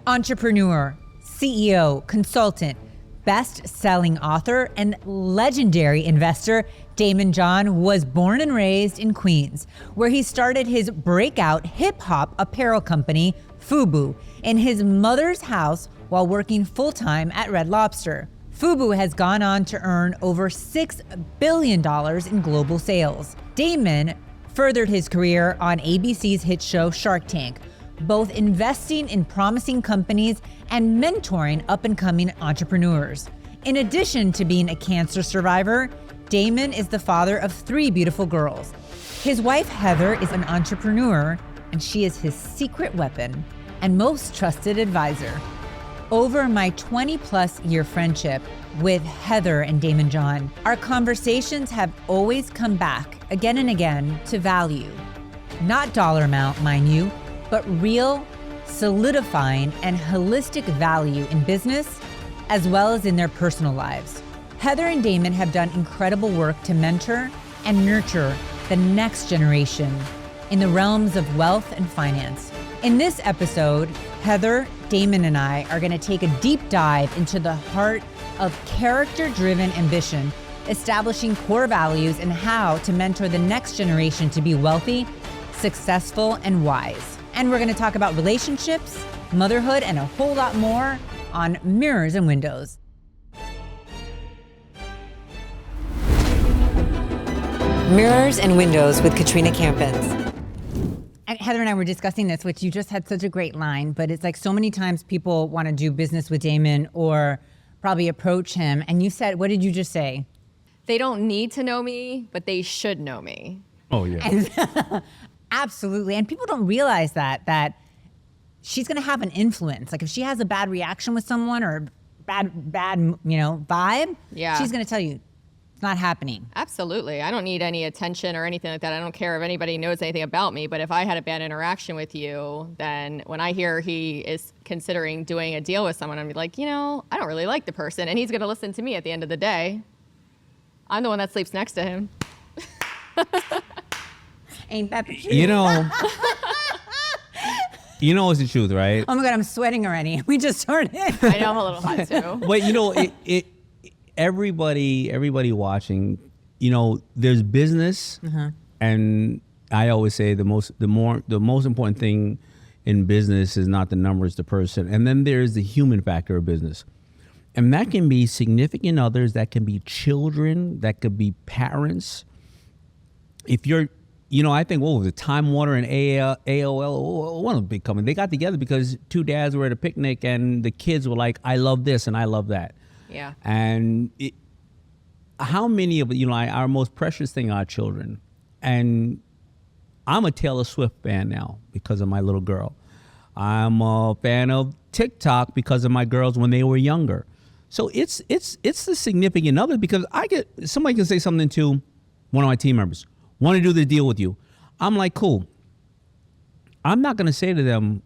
Entrepreneur, CEO, consultant, best-selling author, and legendary investor, Daymond John was born and raised in Queens, where he started his breakout hip-hop apparel company, FUBU, in his mother's house while working full-time at Red Lobster. FUBU has gone on to earn over $6 billion in global sales. Daymond furthered his career on ABC's hit show Shark Tank, both investing in promising companies and mentoring up-and-coming entrepreneurs. In addition to being a cancer survivor, Daymond is the father of 3 beautiful girls. His wife, Heather, is an entrepreneur, and she is his secret weapon and most trusted advisor. Over my 20-plus year friendship with Heather and Daymond John, our conversations have always come back again and again to value. Not dollar amount, mind you, but real, solidifying, and holistic value in business, as well as in their personal lives. Heather and Daymond have done incredible work to mentor and nurture the next generation in the realms of wealth and finance. In this episode, Heather, Daymond, and I are going to take a deep dive into the heart of character-driven ambition, establishing core values and how to mentor the next generation to be wealthy, successful, and wise. And we're going to talk about relationships, motherhood, and a whole lot more on Mirrors and Windows. Mirrors and Windows with Katrina Campins. And Heather and I were discussing this, which you just had such a great line, but it's like so many times people want to do business with Daymond or probably approach him. And you said, what did you just say? They don't need to know me, but they should know me. Oh, yeah. And absolutely. And people don't realize that she's going to have an influence. Like if she has a bad reaction with someone or bad, vibe, yeah, she's going to tell you it's not happening. Absolutely. I don't need any attention or anything like that. I don't care if anybody knows anything about me, but if I had a bad interaction with you, then when I hear he is considering doing a deal with someone, I'm like, I don't really like the person, and he's going to listen to me at the end of the day. I'm the one that sleeps next to him. Ain't that the truth? You know it's the truth, right? Oh my God, I'm sweating already. We just started. I know, I'm a little hot too. But everybody watching, there's business, and I always say the most important thing in business is not the numbers, the person, and then there's the human factor of business, and that can be significant others, that can be children, that could be parents. If you're I think, the Time Warner and AOL, one of the big companies, they got together because 2 dads were at a picnic and the kids were like, I love this and I love that. Yeah. And how many of our most precious thing are our children. And I'm a Taylor Swift fan now because of my little girl. I'm a fan of TikTok because of my girls when they were younger. So it's the significant other, because somebody can say something to one of my team members, want to do the deal with you. I'm like, cool. I'm not going to say to them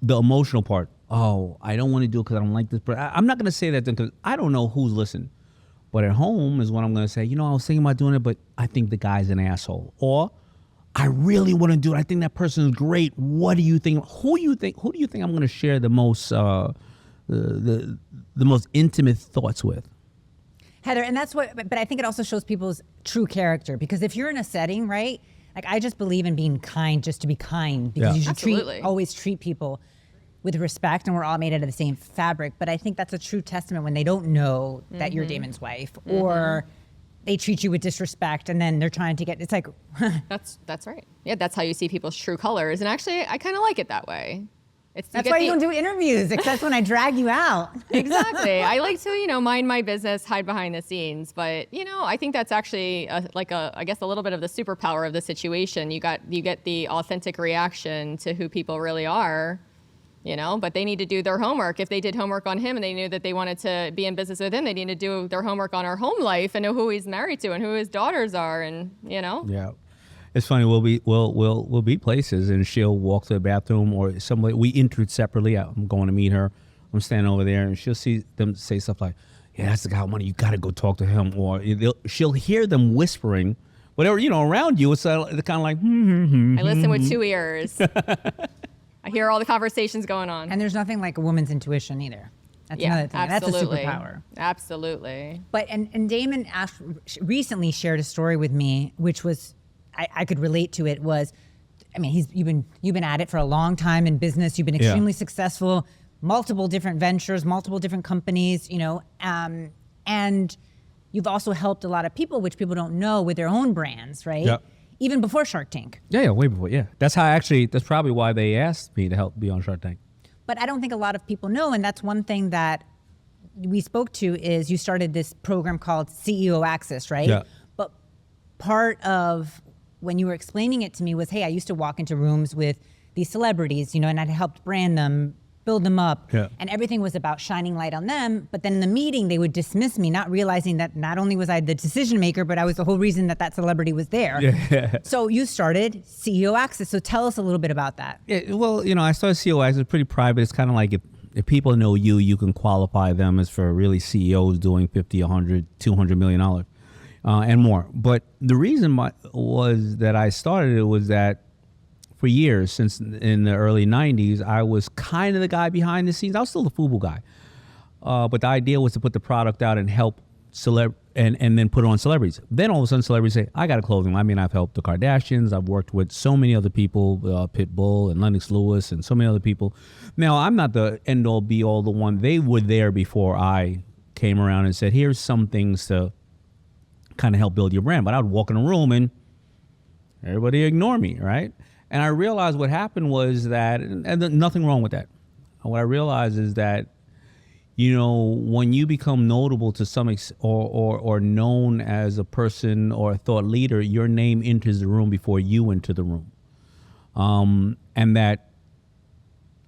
the emotional part. Oh, I don't want to do it because I don't like this. But I'm not going to say that to them because I don't know who's listening. But at home is when I'm going to say, I was thinking about doing it, but I think the guy's an asshole. Or I really want to do it. I think that person is great. What do you think? Who do you think I'm going to share the most the most intimate thoughts with? Heather, and that's but I think it also shows people's true character, because if you're in a setting, right? Like I just believe in being kind just to be kind, because you should always treat people with respect, and we're all made out of the same fabric. But I think that's a true testament when they don't know that you're Daymond's wife, or they treat you with disrespect, and then they're trying to it's like. That's right. Yeah, that's how you see people's true colors. And actually, I kind of like it that way. That's why you don't do interviews, except when I drag you out. Exactly. I like to, mind my business, hide behind the scenes. But, I think that's actually I guess a little bit of the superpower of the situation. You get the authentic reaction to who people really are, but they need to do their homework. If they did homework on him and they knew that they wanted to be in business with him, they need to do their homework on our home life and know who he's married to and who his daughters are, and, Yeah. It's funny. We'll be places, and she'll walk to the bathroom, or somebody. We entered separately. I'm going to meet her. I'm standing over there, and she'll see them say stuff like, "Yeah, that's the guy I want. You got to go talk to him." Or she'll hear them whispering, whatever around you. It's kind of like. I listen with 2 ears. I hear all the conversations going on. And there's nothing like a woman's intuition either. That's yeah, another thing. absolutely. That's a superpower. Absolutely. But and Daymond recently shared a story with me, which was I could relate to it. Was, I mean, you've been at it for a long time in business. You've been extremely successful, multiple different ventures, multiple different companies. And you've also helped a lot of people, which people don't know, with their own brands, right? Yeah. Even before Shark Tank. Yeah, way before. Yeah, that's probably why they asked me to help be on Shark Tank. But I don't think a lot of people know, and that's one thing that we spoke to is you started this program called CEO Access, right? Yeah. But part of when you were explaining it to me was, hey, I used to walk into rooms with these celebrities, and I'd helped brand them, build them up, and everything was about shining light on them. But then in the meeting, they would dismiss me, not realizing that not only was I the decision maker, but I was the whole reason that celebrity was there. Yeah. So you started CEO Access. So tell us a little bit about that. Yeah, well, I started CEO Access. It's pretty private. It's kind of like if people know you can qualify them as for really CEOs doing $50, $100, $200 million and more. But the reason was that I started it was that for years, since in the early 90s, I was kind of the guy behind the scenes. I was still the FUBU guy. But the idea was to put the product out and help and then put it on celebrities. Then all of a sudden celebrities say, I got a clothing line. I mean, I've helped the Kardashians. I've worked with so many other people, Pitbull and Lennox Lewis and so many other people. Now, I'm not the end all be all the one. They were there before I came around and said, here's some things to kind of help build your brand. But I would walk in a room and everybody ignore me, right? And I realized what happened was that, and nothing wrong with that. What I realized is that, when you become notable to some or known as a person or a thought leader, your name enters the room before you enter the room. And that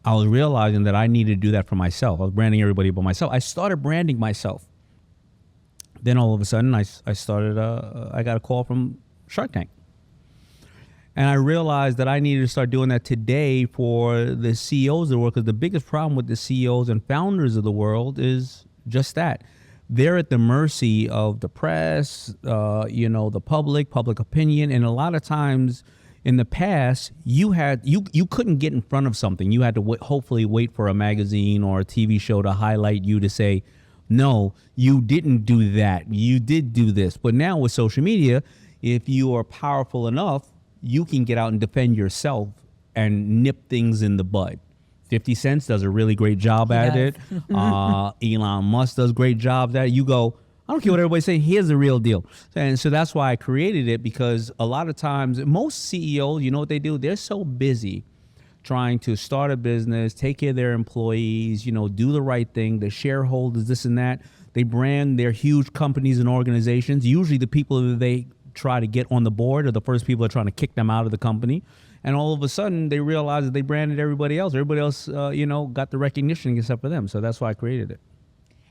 I was realizing that I needed to do that for myself. I was branding everybody but myself. I started branding myself. Then all of a sudden I got a call from Shark Tank. And I realized that I needed to start doing that today for the CEOs of the world, because the biggest problem with the CEOs and founders of the world is just that. They're at the mercy of the press, the public opinion. And a lot of times in the past, you couldn't get in front of something. You had to hopefully wait for a magazine or a TV show to highlight you to say, no, you didn't do that. You did do this. But now with social media, if you are powerful enough, you can get out and defend yourself and nip things in the bud. 50 Cent does a really great job at it. Elon Musk does great jobs at it. You go, I don't care what everybody's saying, here's the real deal. And so that's why I created it, because a lot of times, most CEOs, you know what they do? They're so busy trying to start a business, take care of their employees, do the right thing, the shareholders, this and that. They brand their huge companies and organizations. Usually the people that they try to get on the board are the first people that are trying to kick them out of the company. And all of a sudden they realize that they branded everybody else. Everybody else, got the recognition except for them. So that's why I created it.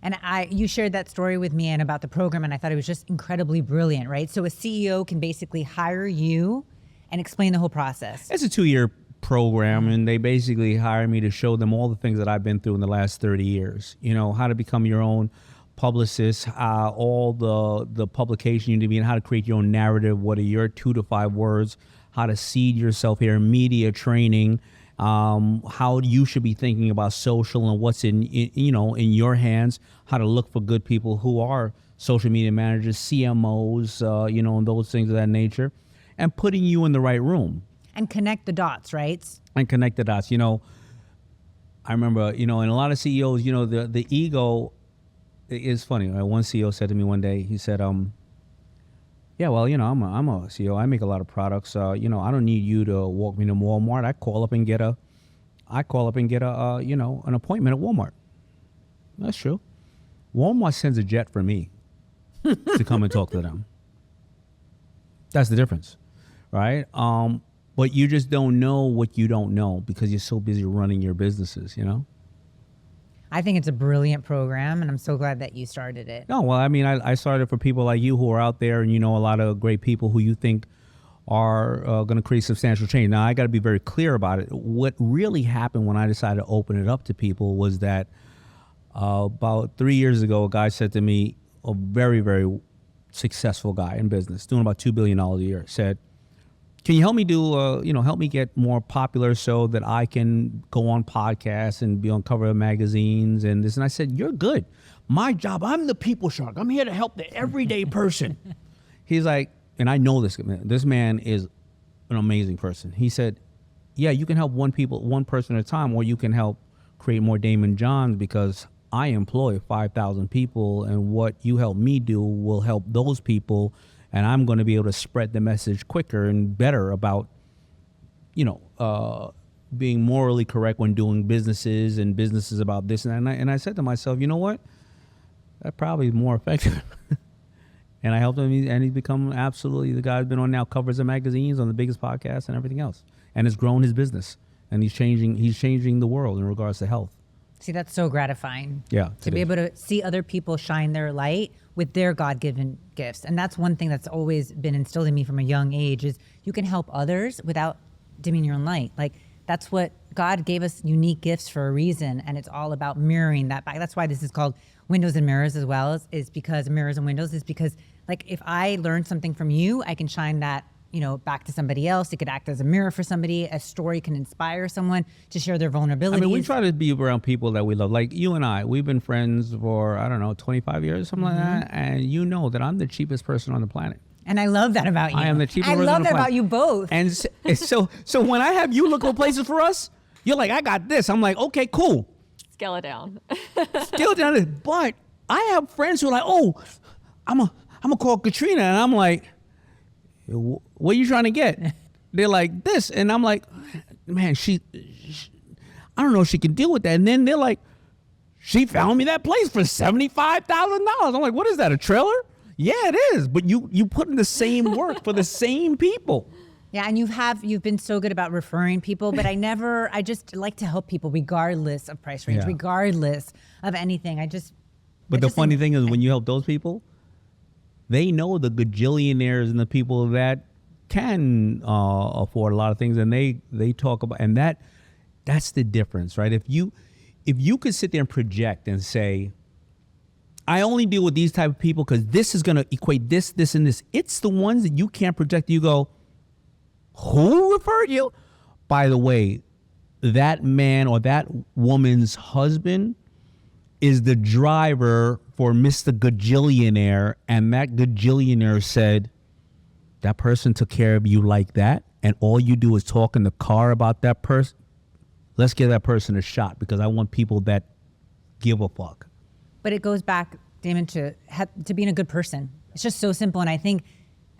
And you shared that story with me and about the program, and I thought it was just incredibly brilliant, right? So a CEO can basically hire you and explain the whole process. It's a 2-year program, and they basically hire me to show them all the things that I've been through in the last 30 years. How to become your own publicist, all the publication you need to be in, how to create your own narrative, what are your 2 to 5 words, how to seed yourself here, media training, how you should be thinking about social and what's in your hands, how to look for good people who are social media managers, CMOs, and those things of that nature, and putting you in the right room. And connect the dots, right? And connect the dots. I remember, in a lot of CEOs, the ego is funny. One CEO said to me one day, he said, yeah, well, I'm a CEO. I make a lot of products. I don't need you to walk me to Walmart. I call up and get an appointment at Walmart. That's true. Walmart sends a jet for me to come and talk to them. That's the difference, right? But you just don't know what you don't know because you're so busy running your businesses, I think it's a brilliant program, and I'm so glad that you started it. No, well, I mean, I started for people like you who are out there, and a lot of great people who you think are going to create substantial change. Now, I got to be very clear about it. What really happened when I decided to open it up to people was that about 3 years ago, a guy said to me, a very, very successful guy in business, doing about $2 billion a year, said, can you help me do, help me get more popular so that I can go on podcasts and be on cover of magazines and this? And I said, you're good. My job, I'm the people shark. I'm here to help the everyday person. He's like, and I know this man. This man is an amazing person. He said, yeah, you can help one person at a time, or you can help create more Daymond Johns, because I employ 5,000 people, and what you help me do will help those people, and I'm going to be able to spread the message quicker and better about, being morally correct when doing businesses and businesses about this. And I said to myself, you know what? That probably is more effective. And I helped him, and he's become absolutely the guy who's been on now covers of magazines, on the biggest podcasts and everything else, and has grown his business, and he's changing the world in regards to health. See, that's so gratifying. Yeah, to be able to see other people shine their light with their God-given gifts. And that's one thing that's always been instilled in me from a young age, is you can help others without dimming your own light. Like, that's what God gave us, unique gifts for a reason, and it's all about mirroring that back. That's why this is called Windows and Mirrors as well, is because mirrors and windows is because, like, if I learn something from you, I can shine that, back to somebody else. It could act as a mirror for somebody. A story can inspire someone to share their vulnerabilities. I mean, we try to be around people that we love. Like you and I, we've been friends for, 25 years, something like that. And you know that I'm the cheapest person on the planet. And I love that about you. I am the cheapest person I love on the that planet. about you both. And so when I have you look for places for us, you're like, I got this. I'm like, okay, cool. Scale it down. Scale it down. But I have friends who are like, oh, I'm gonna call Katrina, and I'm like, what are you trying to get? They're like, this, and I'm like, man, she I don't know if she can deal with that. And then they're like, she found me that place for $75,000. I'm like, what is that, a trailer? Yeah, it is. But you put in the same work for the same people. Yeah, and you've been so good about referring people, but I just like to help people regardless of price range, regardless of anything. But the funny thing is, when you help those people, they know the gajillionaires and the people that can afford a lot of things, and they talk about, and that's the difference, right? If you could sit there and project and say, I only deal with these type of people because this is going to equate this, this, and this. It's the ones that you can't project. You go, who referred you? By the way, that man or that woman's husband is the driver for Mr. Gajillionaire, and that gajillionaire said, that person took care of you like that, and all you do is talk in the car about that person. Let's give that person a shot, because I want people that give a fuck. But it goes back, Daymond, to being a good person. It's just so simple, and I think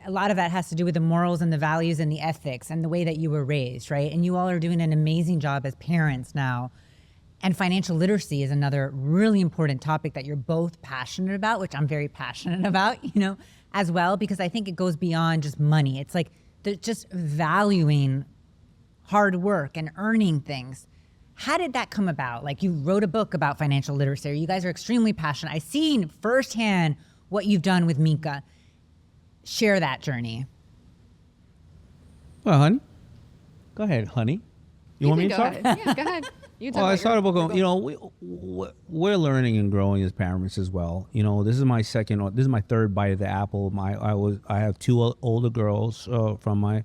a lot of that has to do with the morals and the values and the ethics and the way that you were raised, right? And you all are doing an amazing job as parents now. And financial literacy is another really important topic that you're both passionate about, which I'm very passionate about, as well, because I think it goes beyond just money. It's like just valuing hard work and earning things. How did that come about? Like, you wrote a book about financial literacy. You guys are extremely passionate. I've seen firsthand what you've done with Mika. Share that journey. Well, honey, go ahead, honey. You want me to start? Yeah, go ahead. You Well, I started a book. We're learning and growing as parents as well. This is my third bite of the apple. I have two older girls from my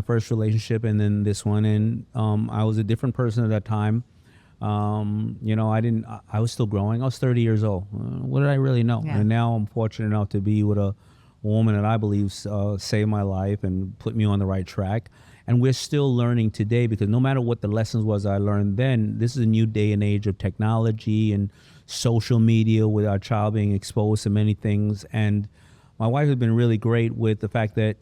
first relationship, and then this one. And I was a different person at that time. I was still growing. I was 30 years old. What did I really know? Yeah. And now I'm fortunate enough to be with a woman that I believe saved my life and put me on the right track. And we're still learning today, because no matter what the lessons was I learned then, this is a new day and age of technology and social media, with our child being exposed to many things. And my wife has been really great with the fact that,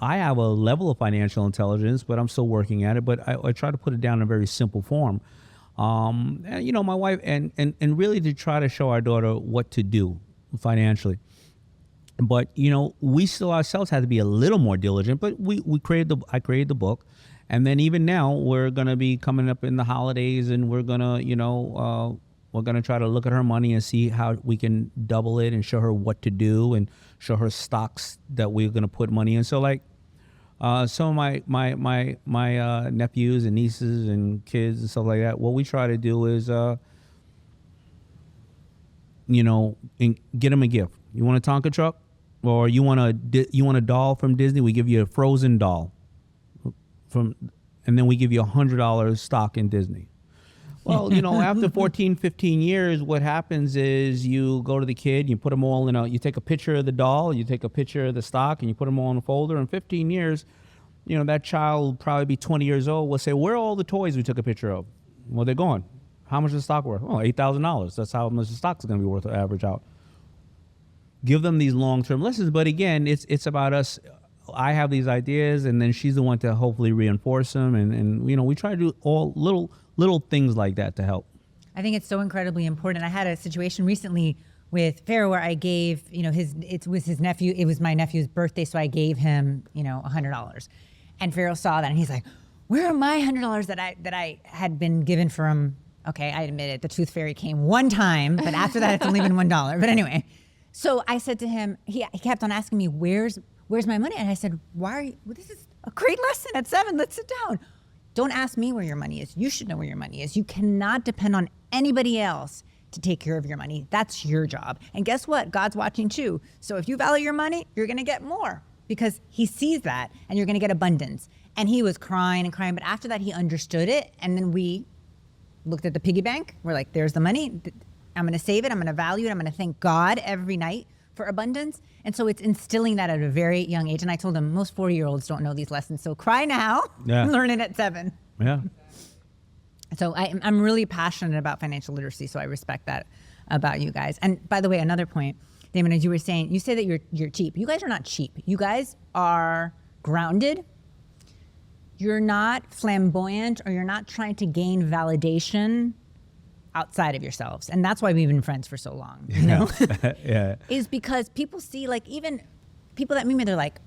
I have a level of financial intelligence, but I'm still working at it. But I try to put it down in a very simple form. And, my wife, and really to try to show our daughter what to do financially. But, we still ourselves had to be a little more diligent, but I created the book. And then even now we're going to be coming up in the holidays, and we're going to try to look at her money and see how we can double it, and show her what to do, and show her stocks that we're going to put money in. So like, some of my nephews and nieces and kids and stuff like that, what we try to do is, get them a gift. You want a Tonka truck? Or you want a doll from Disney? We give you a Frozen doll. and then we give you $100 stock in Disney. Well, after 14, 15 years, what happens is you go to the kid, you put them all you take a picture of the doll, you take a picture of the stock, and you put them all in a folder. In 15 years, that child will probably be 20 years old, will say, where are all the toys we took a picture of? Well, they're gone. How much is the stock worth? Oh, $8,000. That's how much the stock is going to be worth, average out. Give them these long-term lessons. But again, it's about us. I have these ideas, and then she's the one to hopefully reinforce them. And we try to do all little things like that to help. I think it's so incredibly important. I had a situation recently with Pharaoh where I gave, it was his nephew. It was my nephew's birthday, so I gave him, $100. And Pharaoh saw that, and he's like, where are my $100 that I had been given from? Okay, I admit it. The Tooth Fairy came one time, but after that, it's only been $1. But anyway, so I said to him, he kept on asking me, where's my money? And I said, why are you? Well, this is a great lesson at 7. Let's sit down. Don't ask me where your money is. You should know where your money is. You cannot depend on anybody else to take care of your money. That's your job. And guess what? God's watching too. So if you value your money, you're going to get more because he sees that, and you're going to get abundance. And he was crying and crying. But after that, he understood it. And then we looked at the piggy bank. We're like, there's the money. I'm going to save it. I'm going to value it. I'm going to thank God every night for abundance. And so it's instilling that at a very young age. And I told him most 4-year-olds don't know these lessons. So cry now, learn it at 7. Yeah. So I'm really passionate about financial literacy. So I respect that about you guys. And by the way, another point, Daymond, as you were saying, you say that you're cheap. You guys are not cheap. You guys are grounded. You're not flamboyant, or you're not trying to gain validation outside of yourselves. And that's why we've been friends for so long, Yeah. Is because people see, like, even people that meet me, they're like,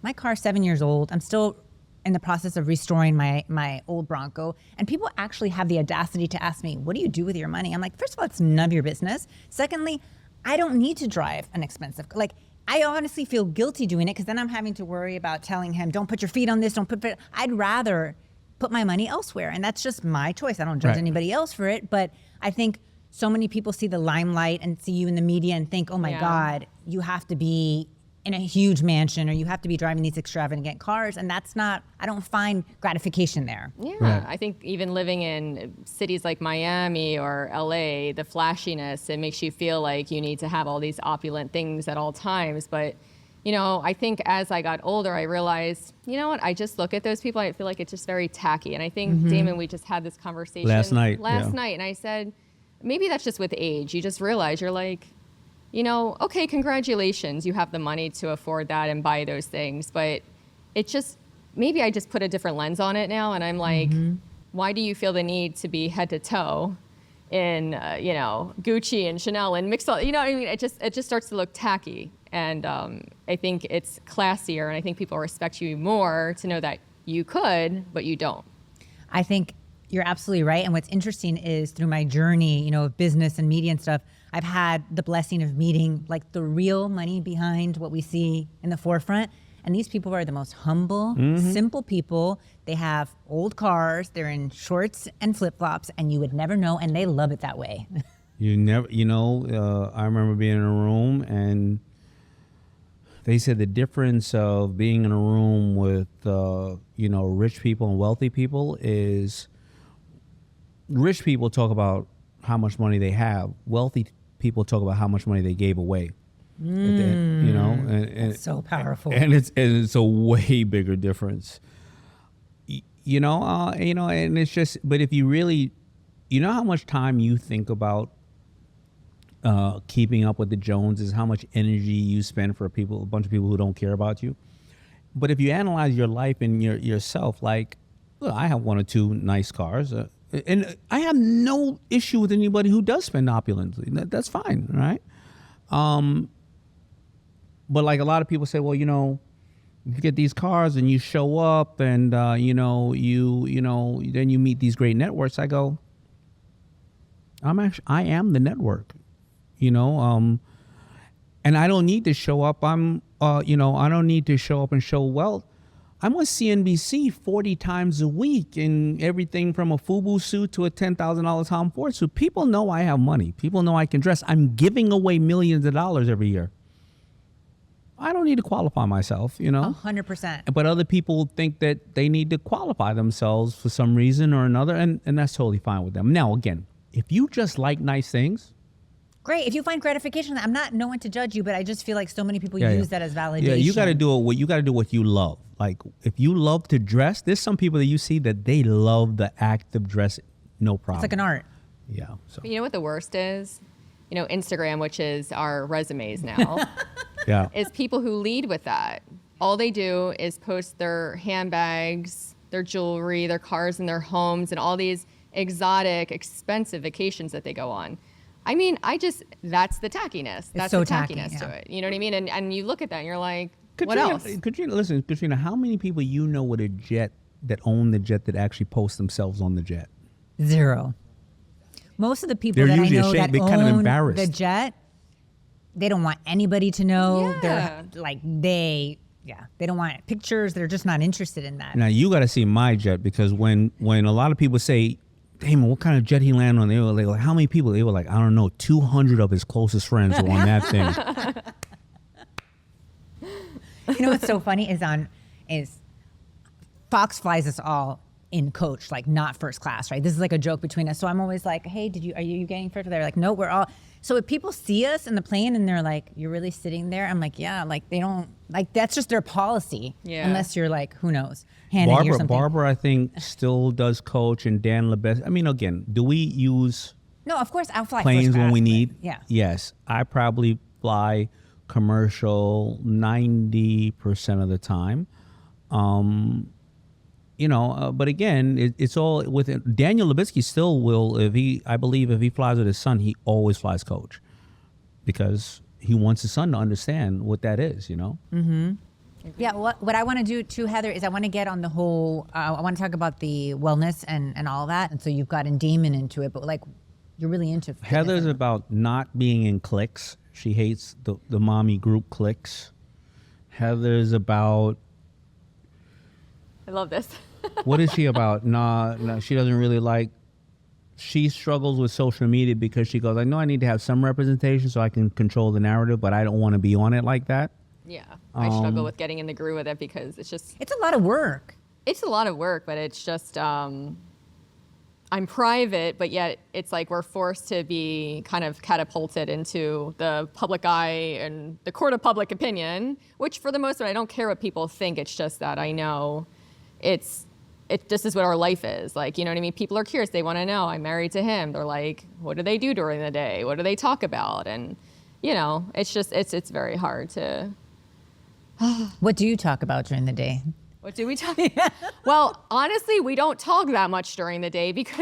my car's 7 years old. I'm still in the process of restoring my old Bronco. And people actually have the audacity to ask me, what do you do with your money? I'm like, first of all, it's none of your business. Secondly, I don't need to drive an expensive, I honestly feel guilty doing it, because then I'm having to worry about telling him, don't put your feet on this, don't put, I'd rather put my money elsewhere. And that's just my choice. I don't judge anybody else for it. But I think so many people see the limelight and see you in the media and think, oh my God, you have to be in a huge mansion, or you have to be driving these extravagant cars. And that's not, I don't find gratification there. Yeah, Right. I think even living in cities like Miami or LA, the flashiness, it makes you feel like you need to have all these opulent things at all times. But, I think as I got older, I realized, you know what, I just look at those people, I feel like it's just very tacky. And I think, Daymond, we just had this conversation Last night, and I said, maybe that's just with age. You just realize you're like, okay, congratulations, you have the money to afford that and buy those things. But it just, maybe I just put a different lens on it now. And I'm like, why do you feel the need to be head to toe in, Gucci and Chanel and mixed all, it just starts to look tacky. And I think it's classier. And I think people respect you more to know that you could, but you don't. I think you're absolutely right. And what's interesting is through my journey, of business and media and stuff, I've had the blessing of meeting like the real money behind what we see in the forefront. And these people are the most humble, simple people. They have old cars. They're in shorts and flip-flops, and you would never know. And they love it that way. You never, I remember being in a room, and they said the difference of being in a room with, rich people and wealthy people is rich people talk about how much money they have. Wealthy people talk about how much money they gave away. That's so powerful. And it's a way bigger difference. And it's just, but if you really, how much time you think about keeping up with the Joneses, how much energy you spend for a bunch of people who don't care about you. But if you analyze your life and yourself, like, look, I have 1 or 2 nice cars. And I have no issue with anybody who does spend opulently. That's fine, right? But like a lot of people say, well, you get these cars and you show up, and then you meet these great networks. I go, I am the network, and I don't need to show up. I don't need to show up and show wealth. I'm on CNBC 40 times a week in everything from a FUBU suit to a $10,000 Tom Ford suit. People know I have money. People know I can dress. I'm giving away millions of dollars every year. I don't need to qualify myself, 100%. But other people think that they need to qualify themselves for some reason or another, and that's totally fine with them. Now, again, if you just like nice things, Great. If you find gratification, I'm not no one to judge you, but I just feel like so many people use that as validation. Yeah, you got to do what you love. Like if you love to dress, there's some people that you see that they love the act of dressing. No problem. It's like an art. Yeah. So. You know what the worst is? Instagram, which is our resumes now, Yeah. is people who lead with that. All they do is post their handbags, their jewelry, their cars, and their homes, and all these exotic, expensive vacations that they go on. I mean, that's the tackiness. That's so the tacky, tackiness to yeah. it. You know what I mean? And you look at that and you're like, Katrina, what else? Katrina, how many people with a jet that own the jet that actually post themselves on the jet? 0. Most of the people They're that I usually know ashamed. that They're kind of own embarrassed. the jet, they don't want anybody to know. Yeah. They're like, they don't want pictures. They're just not interested in that. Now you got to see my jet, because when a lot of people say, Daymond, what kind of jet he landed on? They were like, how many people? They were like, I don't know, 200 of his closest friends were on that thing. You know what's so funny is Fox flies us all in coach, like not first class, right? This is like a joke between us. So I'm always like, hey, are you getting first? They're like, no, we're all. So if people see us in the plane and they're like, you're really sitting there? I'm like, yeah, like they don't, like that's just their policy. Yeah. Unless you're like, who knows, Hannah or something. Barbara, I think, still does coach, and Dan LeBest. I mean, again, do we use No, of course I'll fly planes first when class, we but need? Yeah. Yes, I probably fly commercial 90% of the time. But again, it's all within. Daniel Levitsky still will, if he flies with his son, he always flies coach, because he wants his son to understand what that is, Mm-hmm. Yeah, what I want to do too, Heather, is I want to get on the whole, I want to talk about the wellness and all that. And so you've gotten Daymond into it, but like you're really into fitness. Heather's about not being in cliques. She hates the mommy group cliques. Heather's about, I love this. what is she about? No, she doesn't really like, she struggles with social media because she goes, I know I need to have some representation so I can control the narrative, but I don't want to be on it like that. Yeah, I struggle with getting in the groove with it because it's a lot of work. It's a lot of work, but it's just, I'm private, but yet it's like we're forced to be kind of catapulted into the public eye and the court of public opinion, which for the most part, I don't care what people think. It's just that I know this is what our life is. Like, you know what I mean? People are curious. They want to know, I'm married to him. They're like, what do they do during the day? What do they talk about? And, it's just, it's very hard to. What do you talk about during the day? What do we talk? Well, honestly, we don't talk that much during the day because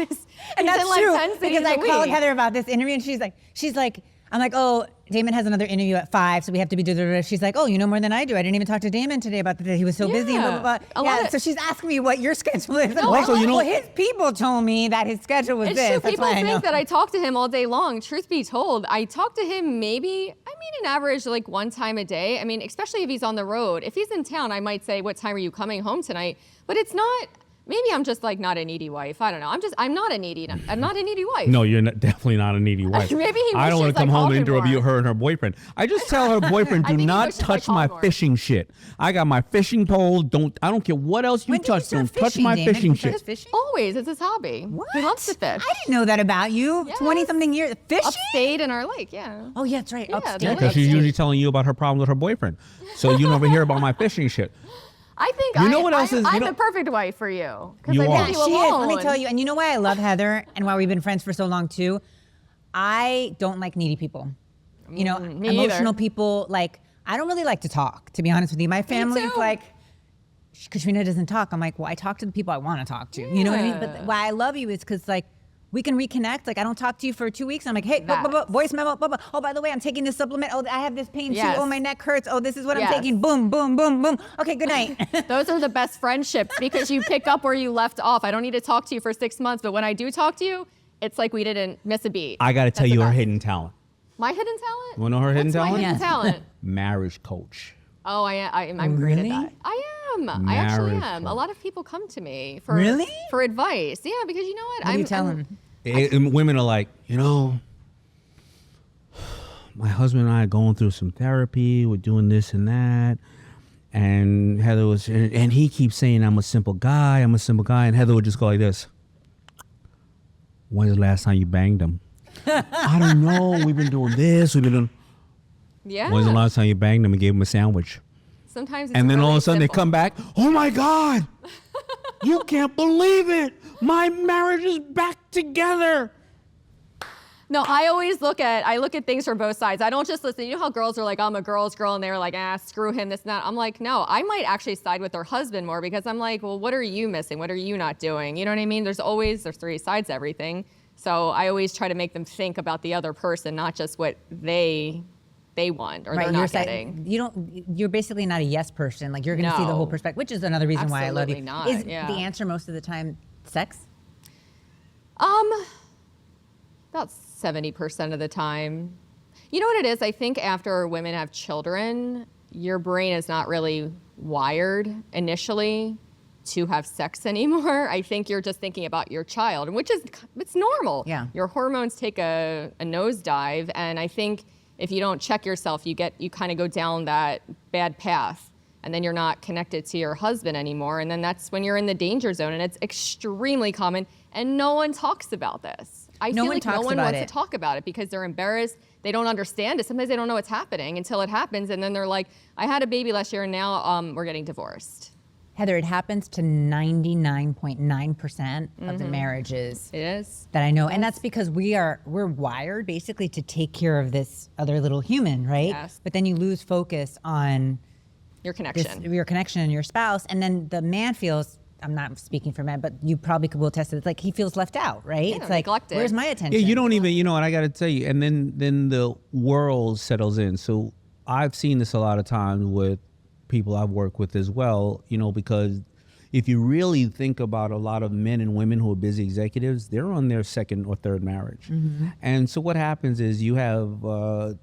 And he's that's in like true, 10 cities because I a called week. Heather about this interview, and she's like, I'm like, oh, Daymond has another interview at 5, so we have to be. She's like, oh, you know more than I do. I didn't even talk to Daymond today about that. He was so busy. And blah, blah, blah. So she's asking me what your schedule is. No, Also, well, his people told me that his schedule was It's this. true. That's People why I know. think that I talk to him all day long. Truth be told, I talk to him maybe, an average like one time a day. I mean, especially if he's on the road. If he's in town, I might say, what time are you coming home tonight? But it's not. Maybe I'm just like not a needy wife. I don't know. I'm not a needy wife. No, you're definitely not a needy wife. Maybe he I don't want wishes to come I home called and him interview more. her and her boyfriend. I just tell her boyfriend, I do think he not wishes I touch called my more. fishing shit. I got my fishing pole. I don't care what else you When did you touch. start Don't touch fishing, my Daymond? fishing You shit. started fishing? Always. It's his hobby. What? He loves to fish. I didn't know that about you. Yes. 20-something years. Fishing? Upstate in our lake, yeah. Oh, yeah, that's right. Yeah, Upstate. they're Because she's Upstate. usually telling you about her problem with her boyfriend. So you never hear about my fishing shit. I think You know what else is- I'm you know- the perfect wife for you. Because You I are. leave She you is. alone. Let me tell you. And you know why I love Heather and why we've been friends for so long too? I don't like needy people. Me Emotional either. people. Like, I don't really like to talk, to be honest with you. My family's too. like, Katrina doesn't talk. I'm like, well, I talk to the people I want to talk to. You know what I mean? But Yeah. why I love you is because like, we can reconnect. Like, I don't talk to you for 2 weeks. I'm like, hey, voice memo. Oh, by the way, I'm taking this supplement. Oh, I have this pain Yes. too. Oh, my neck hurts. Oh, this is what Yes. I'm taking. Boom, boom, boom, boom. Okay, good night. Those are the best friendships because you pick up where you left off. I don't need to talk to you for 6 months, but when I do talk to you, it's like we didn't miss a beat. I got to tell That's you the her best. hidden talent. My hidden talent? You want to know her hidden What's my talent? hidden Yeah. talent? Marriage coach. Oh, I'm great Really? at that. I am. I actually Marriage am. coach. A lot of people come to me for Really? for advice. Yeah, because you know what? What do you tell them? And women are like, my husband and I are going through some therapy. We're doing this and that. And Heather was, and he keeps saying, I'm a simple guy. And Heather would just go like this. When's the last time you banged him? I don't know. We've been doing this. Yeah. When's the last time you banged him and gave him a sandwich? Sometimes it's And then really all of a sudden simple. they come back. Oh my God. You can't believe it. My marriage is back together. No, I look at things from both sides. I don't just listen. You know how girls are like, I'm a girl's girl, and they're like, screw him, this and that. I'm like, no, I might actually side with their husband more because I'm like, well, what are you missing? What are you not doing? You know what I mean? There's three sides to everything. So I always try to make them think about the other person, not just what they want or they're not getting. You're basically not a yes person. Like you're going to see the whole perspective, which is another reason why I love you. Not, is yeah. the answer most of the time sex? About 70% of the time. You know what it is? I think after women have children, your brain is not really wired initially to have sex anymore. I think you're just thinking about your child, it's normal. Yeah. Your hormones take a nosedive, and I think if you don't check yourself, you kind of go down that bad path, and then you're not connected to your husband anymore, and then that's when you're in the danger zone, and it's extremely common, and no one talks about this. I feel like no one wants to talk about it because they're embarrassed. They don't understand it. Sometimes they don't know what's happening until it happens, and then they're like, I had a baby last year, and now we're getting divorced. Heather, it happens to 99.9% of the marriages It is. that I know. And that's because we're wired basically to take care of this other little human, right? Yes. But then you lose focus on Your connection. your connection and your spouse. And then the man feels, I'm not speaking for men, but you probably will attest it. It's like he feels left out, right? Yeah, it's like, neglected. where's my attention? Yeah, you don't even, and I got to tell you, and then the world settles in. So I've seen this a lot of times with people I've worked with as well, because if you really think about a lot of men and women who are busy executives, they're on their second or third marriage. Mm-hmm. And so what happens is you have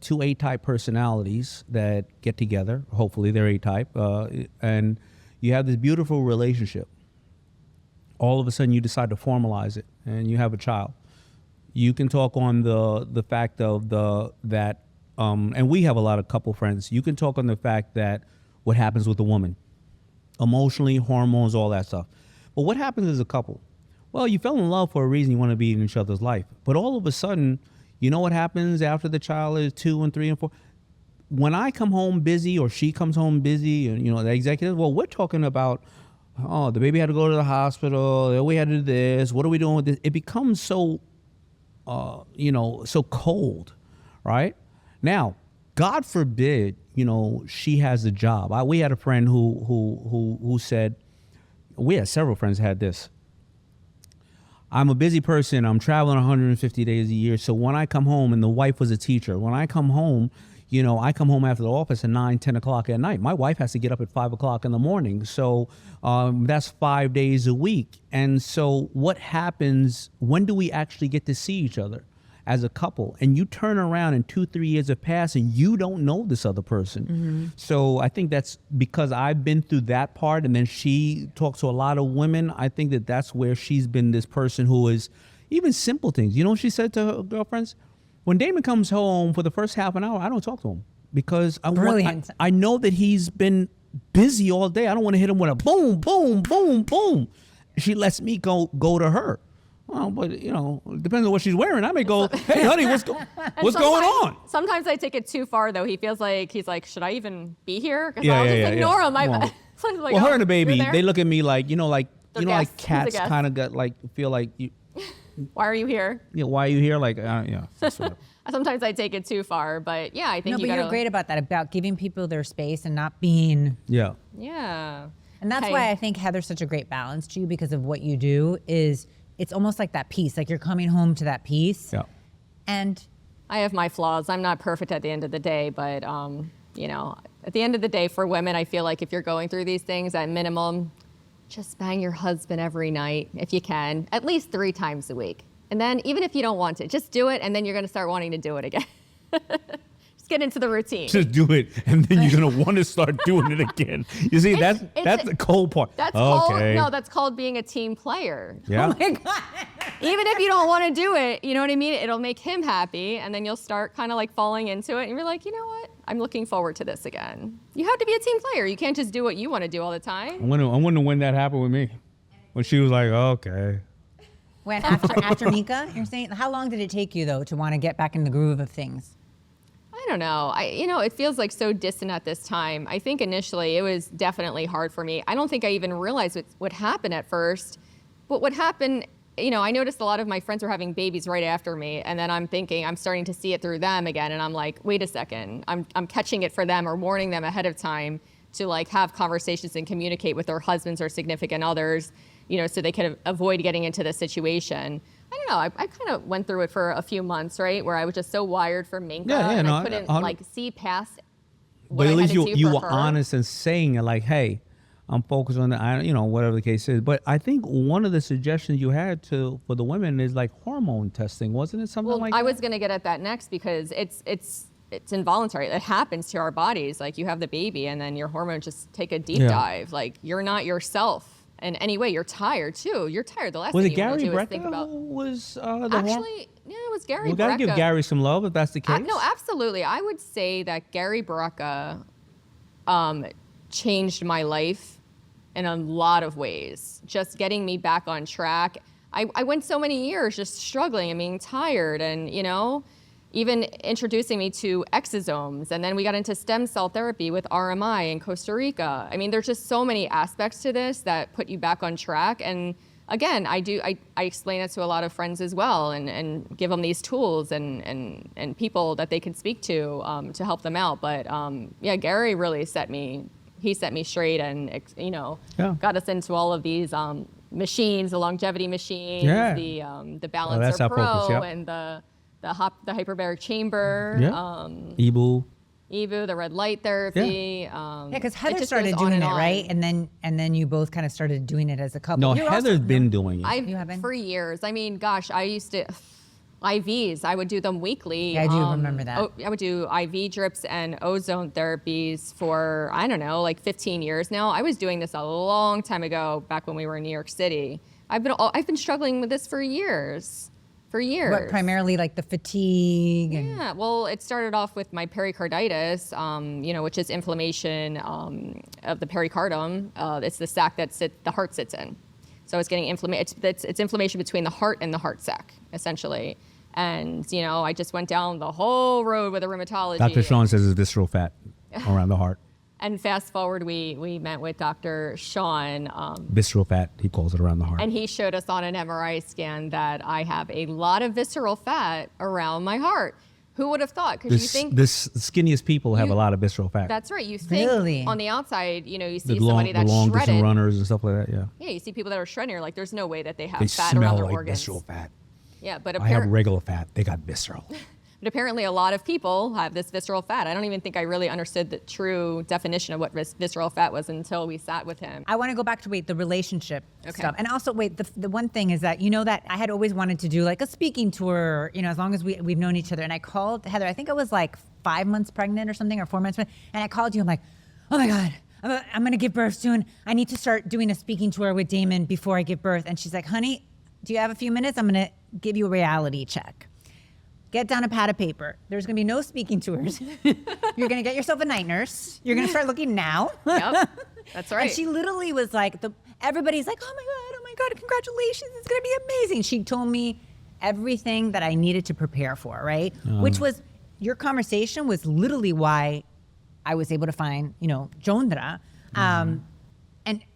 two A-type personalities that get together. Hopefully they're A-type. And you have this beautiful relationship. All of a sudden you decide to formalize it and you have a child. You can talk on the fact of and we have a lot of couple friends. You can talk on the fact that what happens with a woman, emotionally, hormones, all that stuff. But what happens as a couple? Well, you fell in love for a reason. You want to be in each other's life. But all of a sudden, you know what happens after the child is 2 and 3 and 4? When I come home busy or she comes home busy, and the executive, well, we're talking about, the baby had to go to the hospital. We had to do this. What are we doing with this? It becomes so, so cold, right? Now, God forbid, she has a job. We had a friend who said, we had several friends had this. I'm a busy person. I'm traveling 150 days a year. So when I come home, and the wife was a teacher, when I come home, I come home after the office at 9, 10 o'clock at night. My wife has to get up at 5 o'clock in the morning. So that's 5 days a week. And so what happens, when do we actually get to see each other as a couple? And you turn around and 2-3 years have passed and you don't know this other person. Mm-hmm. So I think that's because I've been through that part, and then she talks to a lot of women. I think that's where she's been this person who is even simple things. You know what she said to her girlfriends? When Daymond comes home for the first half an hour, I don't talk to him because I know that he's been busy all day. I don't want to hit him with a boom, boom, boom, boom. She lets me go to her. Well, but it depends on what she's wearing. I may go, hey, honey, what's going on? Sometimes I take it too far, though. He feels like he's like, should I even be here? Because Yeah, I'll yeah, just ignore him. Well, her and the baby, they look at me like, like cats kind of got feel like you. Why are you here? Yeah, why are you here? Like, yeah. Sort of. Sometimes I take it too far, but yeah, I think you're great about that, about giving people their space and not being. Yeah. Yeah. And that's why I think Heather's such a great balance to you, because of what you do is it's almost like that peace, like you're coming home to that peace. Yeah. And I have my flaws. I'm not perfect at the end of the day, but at the end of the day for women, I feel like if you're going through these things, at minimum, just bang your husband every night if you can, at least 3 times a week. And then even if you don't want to, just do it, and then you're going to start wanting to do it again. Just get into the routine. Just do it, and then you're gonna want to start doing it again. You see, that's the cold part. That's okay. that's called being a team player. Yeah. Oh my God. Even if you don't want to do it, you know what I mean? It'll make him happy, and then you'll start kind of like falling into it, and you're like, you know what? I'm looking forward to this again. You have to be a team player. You can't just do what you want to do all the time. I wonder when that happened with me, when she was like, okay. When after Mika, you're saying, how long did it take you though to want to get back in the groove of things? I don't know. It feels like so distant at this time. I think initially it was definitely hard for me. I don't think I even realized what happened at first. But what happened, I noticed a lot of my friends were having babies right after me, and then I'm thinking I'm starting to see it through them again, and I'm like, wait a second, I'm catching it for them or warning them ahead of time to like have conversations and communicate with their husbands or significant others, so they could avoid getting into this situation. I don't know. I kind of went through it for a few months, right, where I was just so wired for Minka, and I couldn't see past. But at least you were her. honest and saying it, like, hey, I'm focused on whatever the case is. But I think one of the suggestions you had for the women is like hormone testing, wasn't it? Something like that? I was going to get at that next because it's involuntary. It happens to our bodies. Like you have the baby, and then your hormones just take a deep dive. Like you're not yourself. And anyway, you're tired too. You're tired. The last thing you want to do is think about. Was actually, yeah, it was Gary. We got to give Gary some love if that's the case. No, absolutely. I would say that Gary Baraka changed my life in a lot of ways. Just getting me back on track. I went so many years just struggling and being tired, and even introducing me to exosomes, and then we got into stem cell therapy with RMI in Costa Rica. I mean, there's just so many aspects to this that put you back on track. And again, I explain it to a lot of friends as well, and give them these tools and people that they can speak to help them out. But Gary really set me straight, and got us into all of these machines, the longevity machines, the Balancer Pro, and the hyperbaric chamber, EBU, the red light therapy. Because Heather started doing it, right? And then you both kind of started doing it as a couple. No, Heather's been doing it. You haven't? For years. I mean, gosh, I used to IVs. I would do them weekly. Yeah, I do remember that. I would do IV drips and ozone therapies for, I don't know, like 15 years now. I was doing this a long time ago, back when we were in New York City. I've been struggling with this for years. But primarily like the fatigue. Yeah, well, it started off with my pericarditis, which is inflammation of the pericardium. It's the sac that the heart sits in. So it's getting it's inflammation between the heart and the heart sac, essentially. And, I just went down the whole road with a rheumatology. Dr. Sean says it's visceral fat around the heart. And fast forward, we met with Dr. Sean. Visceral fat, he calls it, around the heart. And he showed us on an MRI scan that I have a lot of visceral fat around my heart. Who would have thought? Because you think the skinniest people have a lot of visceral fat. That's right. You think on the outside, you see the somebody that's long shredded. distance runners and stuff like that. Yeah. Yeah, you see people that are shredded. You're like, there's no way that they have They fat smell around their like organs. visceral fat. Yeah, but I have regular fat. They got visceral. But apparently a lot of people have this visceral fat. I don't even think I really understood the true definition of what visceral fat was until we sat with him. I want to go back to, the relationship stuff. And also, the one thing is that, that I had always wanted to do like a speaking tour, as long as we've known each other. And I called Heather, I think I was like 5 months pregnant or something, or 4 months pregnant. And I called you, I'm like, oh my God, I'm going to give birth soon. I need to start doing a speaking tour with Daymond before I give birth. And she's like, honey, do you have a few minutes? I'm going to give you a reality check. Get down a pad of paper. There's going to be no speaking tours. You're going to get yourself a night nurse. You're going to start looking now. Yep, that's right. And she literally was like, everybody's like, oh my God, congratulations. It's going to be amazing. She told me everything that I needed to prepare for, right? Which was, your conversation was literally why I was able to find, Jondra. And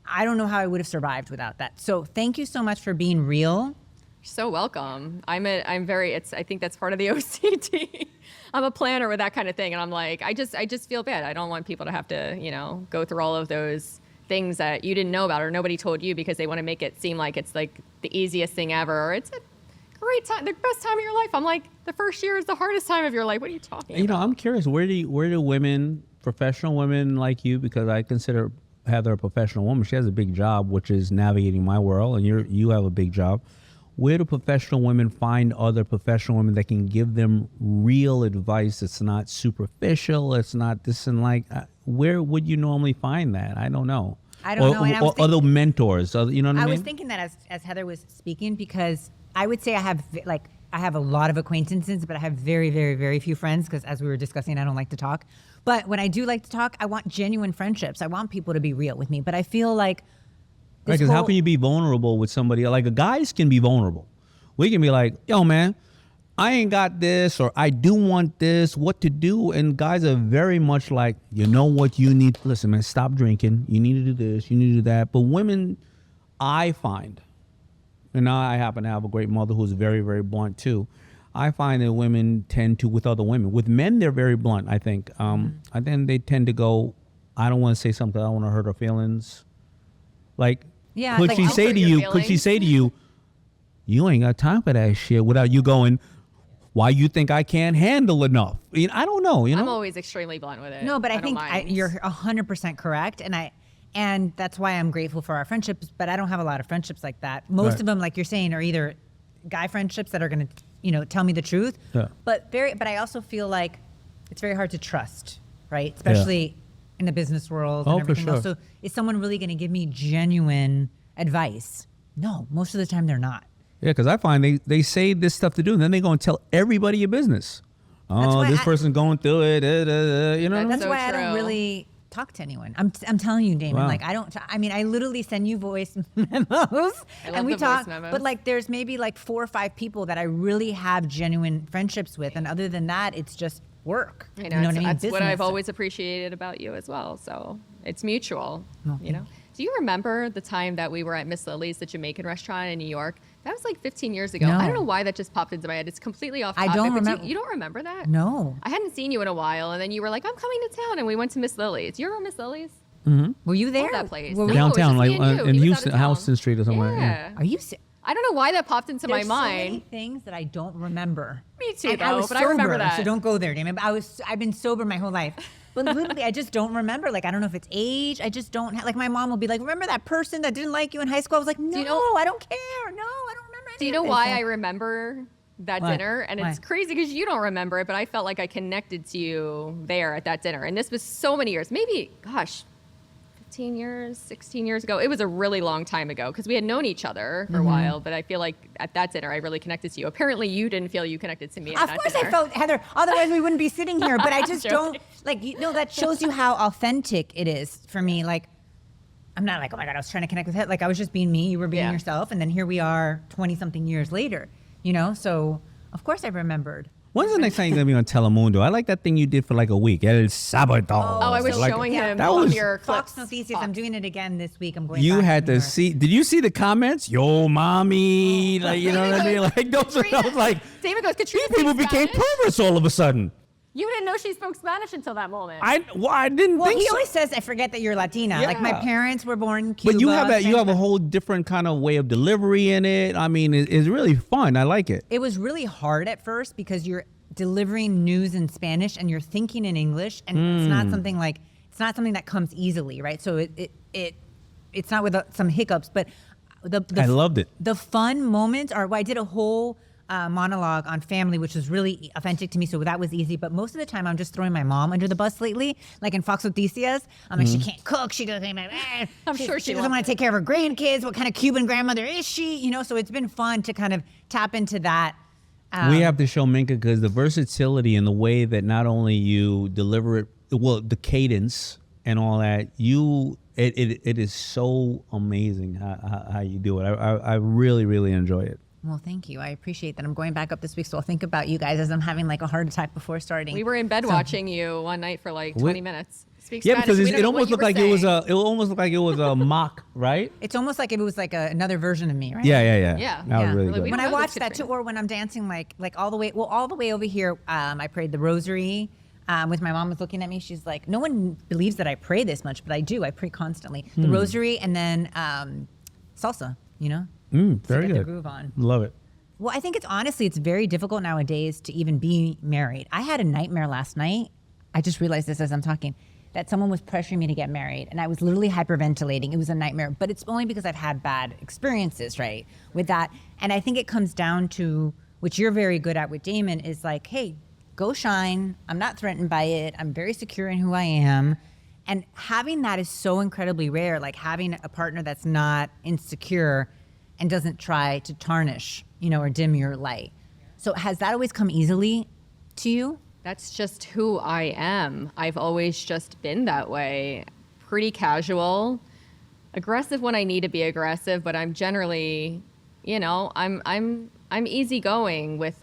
I don't know how I would have survived without that. So thank you so much for being real. So welcome. I think that's part of the OCD. I'm a planner with that kind of thing. And I'm like, I just feel bad. I don't want people to have to, go through all of those things that you didn't know about or nobody told you, because they want to make it seem like it's like the easiest thing ever, or it's a great time, the best time of your life. I'm like, the first year is the hardest time of your life. What are you talking about? I'm curious, where do women, professional women like you, because I consider Heather a professional woman. She has a big job, which is navigating my world, and you have a big job. where do professional women find other professional women that can give them real advice that's not superficial, it's not this and like, where would you normally find that? I don't know. I don't know. And I was Or other mentors, you know what I mean? I was thinking that as Heather was speaking, because I would say I have a lot of acquaintances, but I have very, very, very few friends, because as we were discussing, I don't like to talk. But when I do like to talk, I want genuine friendships. I want people to be real with me. But I feel like Because how can you be vulnerable with somebody? Like, guys can be vulnerable. We can be like, yo, man, I ain't got this, or I do want this, what to do? And guys are very much like, you know what you need? Listen, man, stop drinking. You need to do this. You need to do that. But women, I find, and now I happen to have a great mother who's very, very blunt too. I find that women tend to, with other women, with men, they're very blunt, I think. And then they tend to go, I don't want to say something, I don't want to hurt her feelings. Like, Yeah, could like, she I'll say hurt to your you, could she feelings. say to you, you ain't got time for that shit, without you going, why you think I can't handle enough? I don't know, you know? I'm always extremely blunt with it. No, but I don't think mind. you're 100% correct, and that's why I'm grateful for our friendships. But I don't have a lot of friendships like that. Most Right. of them, like you're saying, are either guy friendships that are going to, tell me the truth. Yeah. But I also feel like it's very hard to trust, right? Especially in the business world Oh, and for everything else. sure. So is someone really going to give me genuine advice? No, most of the time they're not. Yeah, because I find they say this stuff to do, and then they go and tell everybody your business. That's Oh, why this I- person's going through it. You know? That's So why I don't true. really talk to anyone. I'm telling you, Daymond. Wow. Like I literally send you voice memos love and we the voice talk. memos. But like, there's maybe like 4 or 5 people that I really have genuine friendships with, and other than that, it's just work. I know, You know what I mean? that's what I've Business. always appreciated about you as well. So it's mutual, Oh, you know. Do you remember the time that we were at Miss Lily's, the Jamaican restaurant in New York? That was like 15 years ago. No. I don't know why that just popped into my head. It's completely off I topic. don't but remember- You don't remember that? No. I hadn't seen you in a while, and then you were like, "I'm coming to town," and we went to Miss Lily's. Do you remember Miss Lily's? Were you there? Love that place. Were we- No, it was Downtown, just like me and you. in He was out of Houston, town. Houston Street or somewhere. Yeah. Are you? I don't know why that popped into There's my so many mind. things that I don't remember. Me too, And I though, was but I remember sober, that. So don't go there, Daymond. I've been sober my whole life. But literally, I just don't remember. Like, I don't know if it's age. I just don't like, my mom will be like, remember that person that didn't like you in high school? I was like, no, you know- I don't care. No, I don't remember any Do you of know this. why Like, I remember that Why? dinner? And Why? it's crazy because you don't remember it, but I felt like I connected to you there at that dinner. And this was so many years, maybe, gosh, 15 years, 16 years ago. It was a really long time ago because we had known each other for a while, but I feel like at that dinner, I really connected to you. Apparently, you didn't feel you connected to me at Of that course dinner. I felt, Heather, otherwise we wouldn't be sitting here. But I just don't, Joking. like, that shows you how authentic it is for me. Like, I'm not like, oh my God, I was trying to connect with Heather. Like, I was just being me. You were being Yeah. yourself. And then here we are 20-something years later, So, of course I remembered. When's the next time you're going to be on Telemundo? I like that thing you did for like a week. El Sábado. Oh, I was Like, showing him that all was- of your Fox clips. Noticias, I'm doing it again this week. I'm going You back had New to York. see. Did you see the comments? Yo, mommy. Like, you know what I mean? Like, those, I was like, David goes, Katrina these people speaks became Spanish? perverts all of a sudden. You didn't know she spoke Spanish until that moment. I didn't Well, think he so. always says, I forget that you're Latina. Like, my Yeah. parents were born in Cuba. But you have that. You have a and- whole different kind of way of delivery in it. I mean, it's really fun. I like it. It was really hard at first because you're delivering news in Spanish and you're thinking in English, and it's not something that comes easily, right? So it's not with some hiccups, but I loved it. The fun moments are. Well, I did a whole monologue on family, which was really authentic to me, so that was easy. But most of the time, I'm just throwing my mom under the bus lately. Like in Fox Noticias, I'm like, she can't cook. She doesn't. I'm sure doesn't she loves want to take care of her grandkids. What kind of Cuban grandmother is she? So it's been fun to kind of tap into that. We have to show Minka because the versatility and the way that not only you deliver it, well, the cadence and all that, it is so amazing how you do it. I really, really enjoy it. Well, thank you. I appreciate that. I'm going back up this week, so I'll think about you guys as I'm having like a heart attack before starting. We were in bed watching you one night for like 20 minutes. Speak Yeah, Spanish. because We don't it know what almost you looked were like it was saying. it almost looked like it was a mock, right? It's almost like if it was like another version of me, right? Yeah. Yeah. That was Yeah. really Really, good. we When don't I know watched this that too, Katrina. or when I'm dancing like all the way over here, I prayed the rosary. With my mom was looking at me, she's like, no one believes that I pray this much, but I do. I pray constantly. The rosary and then salsa, Very to get the good. groove on. Love it. Well, I think it's very difficult nowadays to even be married. I had a nightmare last night. I just realized this as I'm talking, that someone was pressuring me to get married, and I was literally hyperventilating. It was a nightmare, but it's only because I've had bad experiences, right, with that. And I think it comes down to, which you're very good at with Daymond, is like, hey, go shine. I'm not threatened by it. I'm very secure in who I am. And having that is so incredibly rare, like having a partner that's not insecure and doesn't try to tarnish, or dim your light. So has that always come easily to you? That's just who I am. I've always just been that way. Pretty casual, aggressive when I need to be aggressive, but I'm generally, I'm easygoing with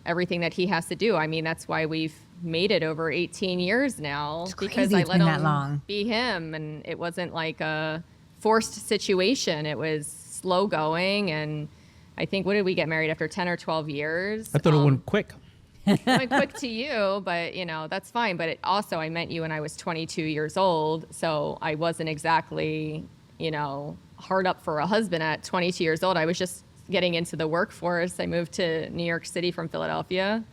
everything that he has to do. I mean, that's why we've made it over 18 years now, because I let him be him, and it wasn't like a forced situation. It was slow going, and I think, what did we get married after 10 or 12 years? I thought it went quick. It went quick to you, but that's fine. But I met you when I was 22 years old, so I wasn't exactly, hard up for a husband at 22 years old. I was just getting into the workforce. I moved to New York City from Philadelphia,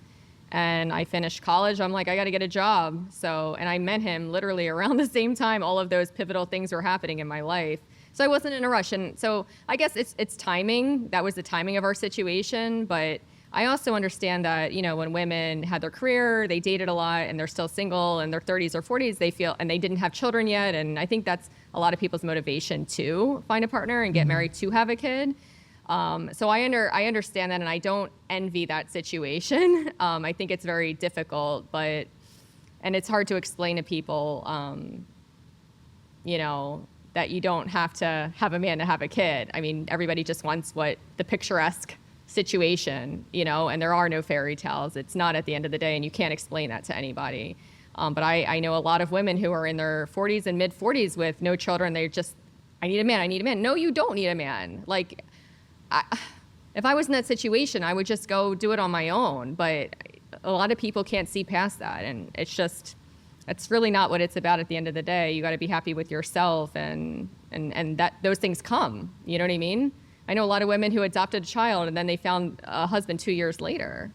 and I finished college. I'm like, I got to get a job. And I met him literally around the same time all of those pivotal things were happening in my life. So I wasn't in a rush. And so I guess it's timing. That was the timing of our situation. But I also understand that, when women had their career, they dated a lot, and they're still single in their 30s or 40s, they feel, and they didn't have children yet. And I think that's a lot of people's motivation to find a partner and get married to have a kid. So I understand that, and I don't envy that situation. I think it's very difficult, and it's hard to explain to people, that you don't have to have a man to have a kid. I mean, everybody just wants the picturesque situation, and there are no fairy tales. It's not at the end of the day, and you can't explain that to anybody. But I know a lot of women who are in their 40s and mid 40s with no children. They're just, I need a man. No, you don't need a man. Like, if I was in that situation, I would just go do it on my own. But a lot of people can't see past that, and it's really not what it's about at the end of the day. You got to be happy with yourself, and that those things come. You know what I mean? I know a lot of women who adopted a child and then they found a husband 2 years later.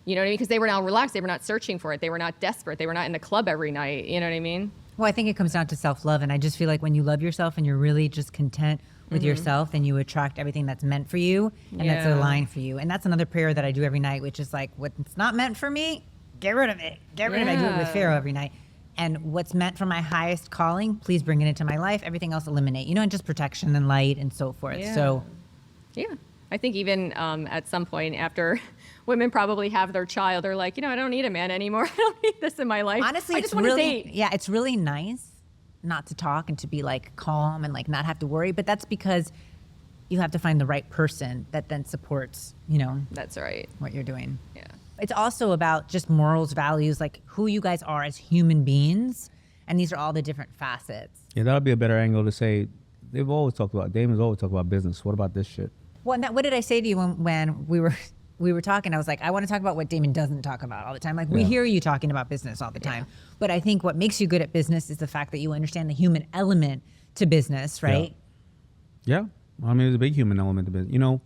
You know what I mean? Because they were now relaxed. They were not searching for it. They were not desperate. They were not in the club every night. You know what I mean? Well, I think it comes down to self-love. And I just feel like when you love yourself and you're really just content with yourself, then you attract everything that's meant for you and that's aligned for you. And that's another prayer that I do every night, which is like, what's not meant for me, get rid of it. Get rid of it. I do it with Pharaoh every night. And what's meant for my highest calling, please bring it into my life. Everything else eliminate, and just protection and light and so forth. Yeah. So, yeah, I think even at some point after women probably have their child, they're like, I don't need a man anymore. I don't need this in my life. Honestly, I just want to date. Yeah, it's really nice not to talk and to be like calm and like not have to worry. But that's because you have to find the right person that then supports, That's right. what you're doing. Yeah. It's also about just morals, values, like who you guys are as human beings. And these are all the different facets. Yeah, that'll be a better angle to say. Daymond's always talked about business. What about this shit? Well, and what did I say to you when we were talking? I was like, I want to talk about what Daymond doesn't talk about all the time. Like, we hear you talking about business all the time. But I think what makes you good at business is the fact that you understand the human element to business, right? Yeah. I mean, there's a big human element to business.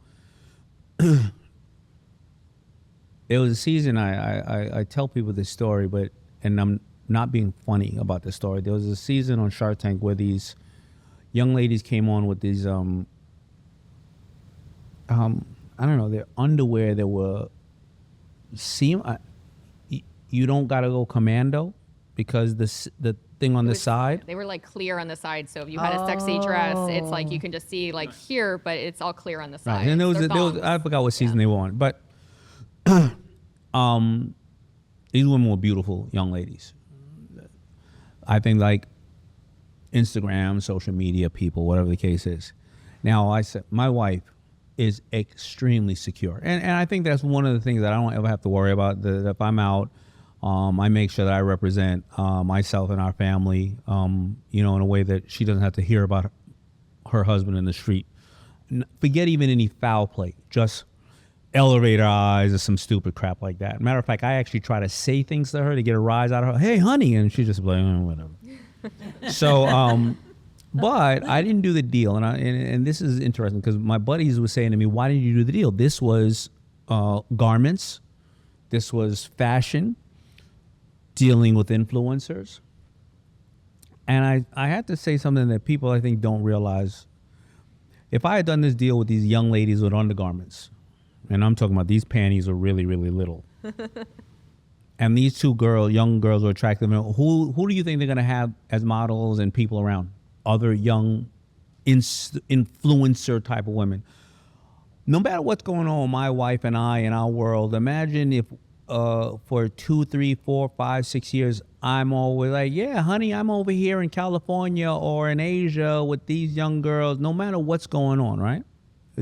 It was a season, I tell people this story, and I'm not being funny about the story. There was a season on Shark Tank where these young ladies came on with these, I don't know, their underwear that were, you don't got to go commando because the thing on the side. They were like clear on the side. So if you had a sexy dress, it's like you can just see like here, but it's all clear on the side. Right. And there was I forgot what season they were on, but these women were beautiful young ladies. I think like Instagram, social media people, whatever the case is. Now, I said my wife is extremely secure, and I think that's one of the things that I don't ever have to worry about. That if I'm out, I make sure that I represent myself and our family, in a way that she doesn't have to hear about her husband in the street. Forget even any foul play, just elevator eyes or some stupid crap like that. Matter of fact, I actually try to say things to her to get a rise out of her. Hey, honey, and she just like, whatever. So, but I didn't do the deal, and this is interesting because my buddies were saying to me, "Why didn't you do the deal?" This was garments, this was fashion, dealing with influencers, And I had to say something that people, I think, don't realize. If I had done this deal with these young ladies with undergarments, and I'm talking about these panties are really, really little, and these two young girls are attractive, who do you think they're going to have as models and people around? Other young influencer type of women. No matter what's going on with my wife and I in our world, imagine if for 2, 3, 4, 5, 6 years, I'm always like, yeah, honey, I'm over here in California or in Asia with these young girls, no matter what's going on, right?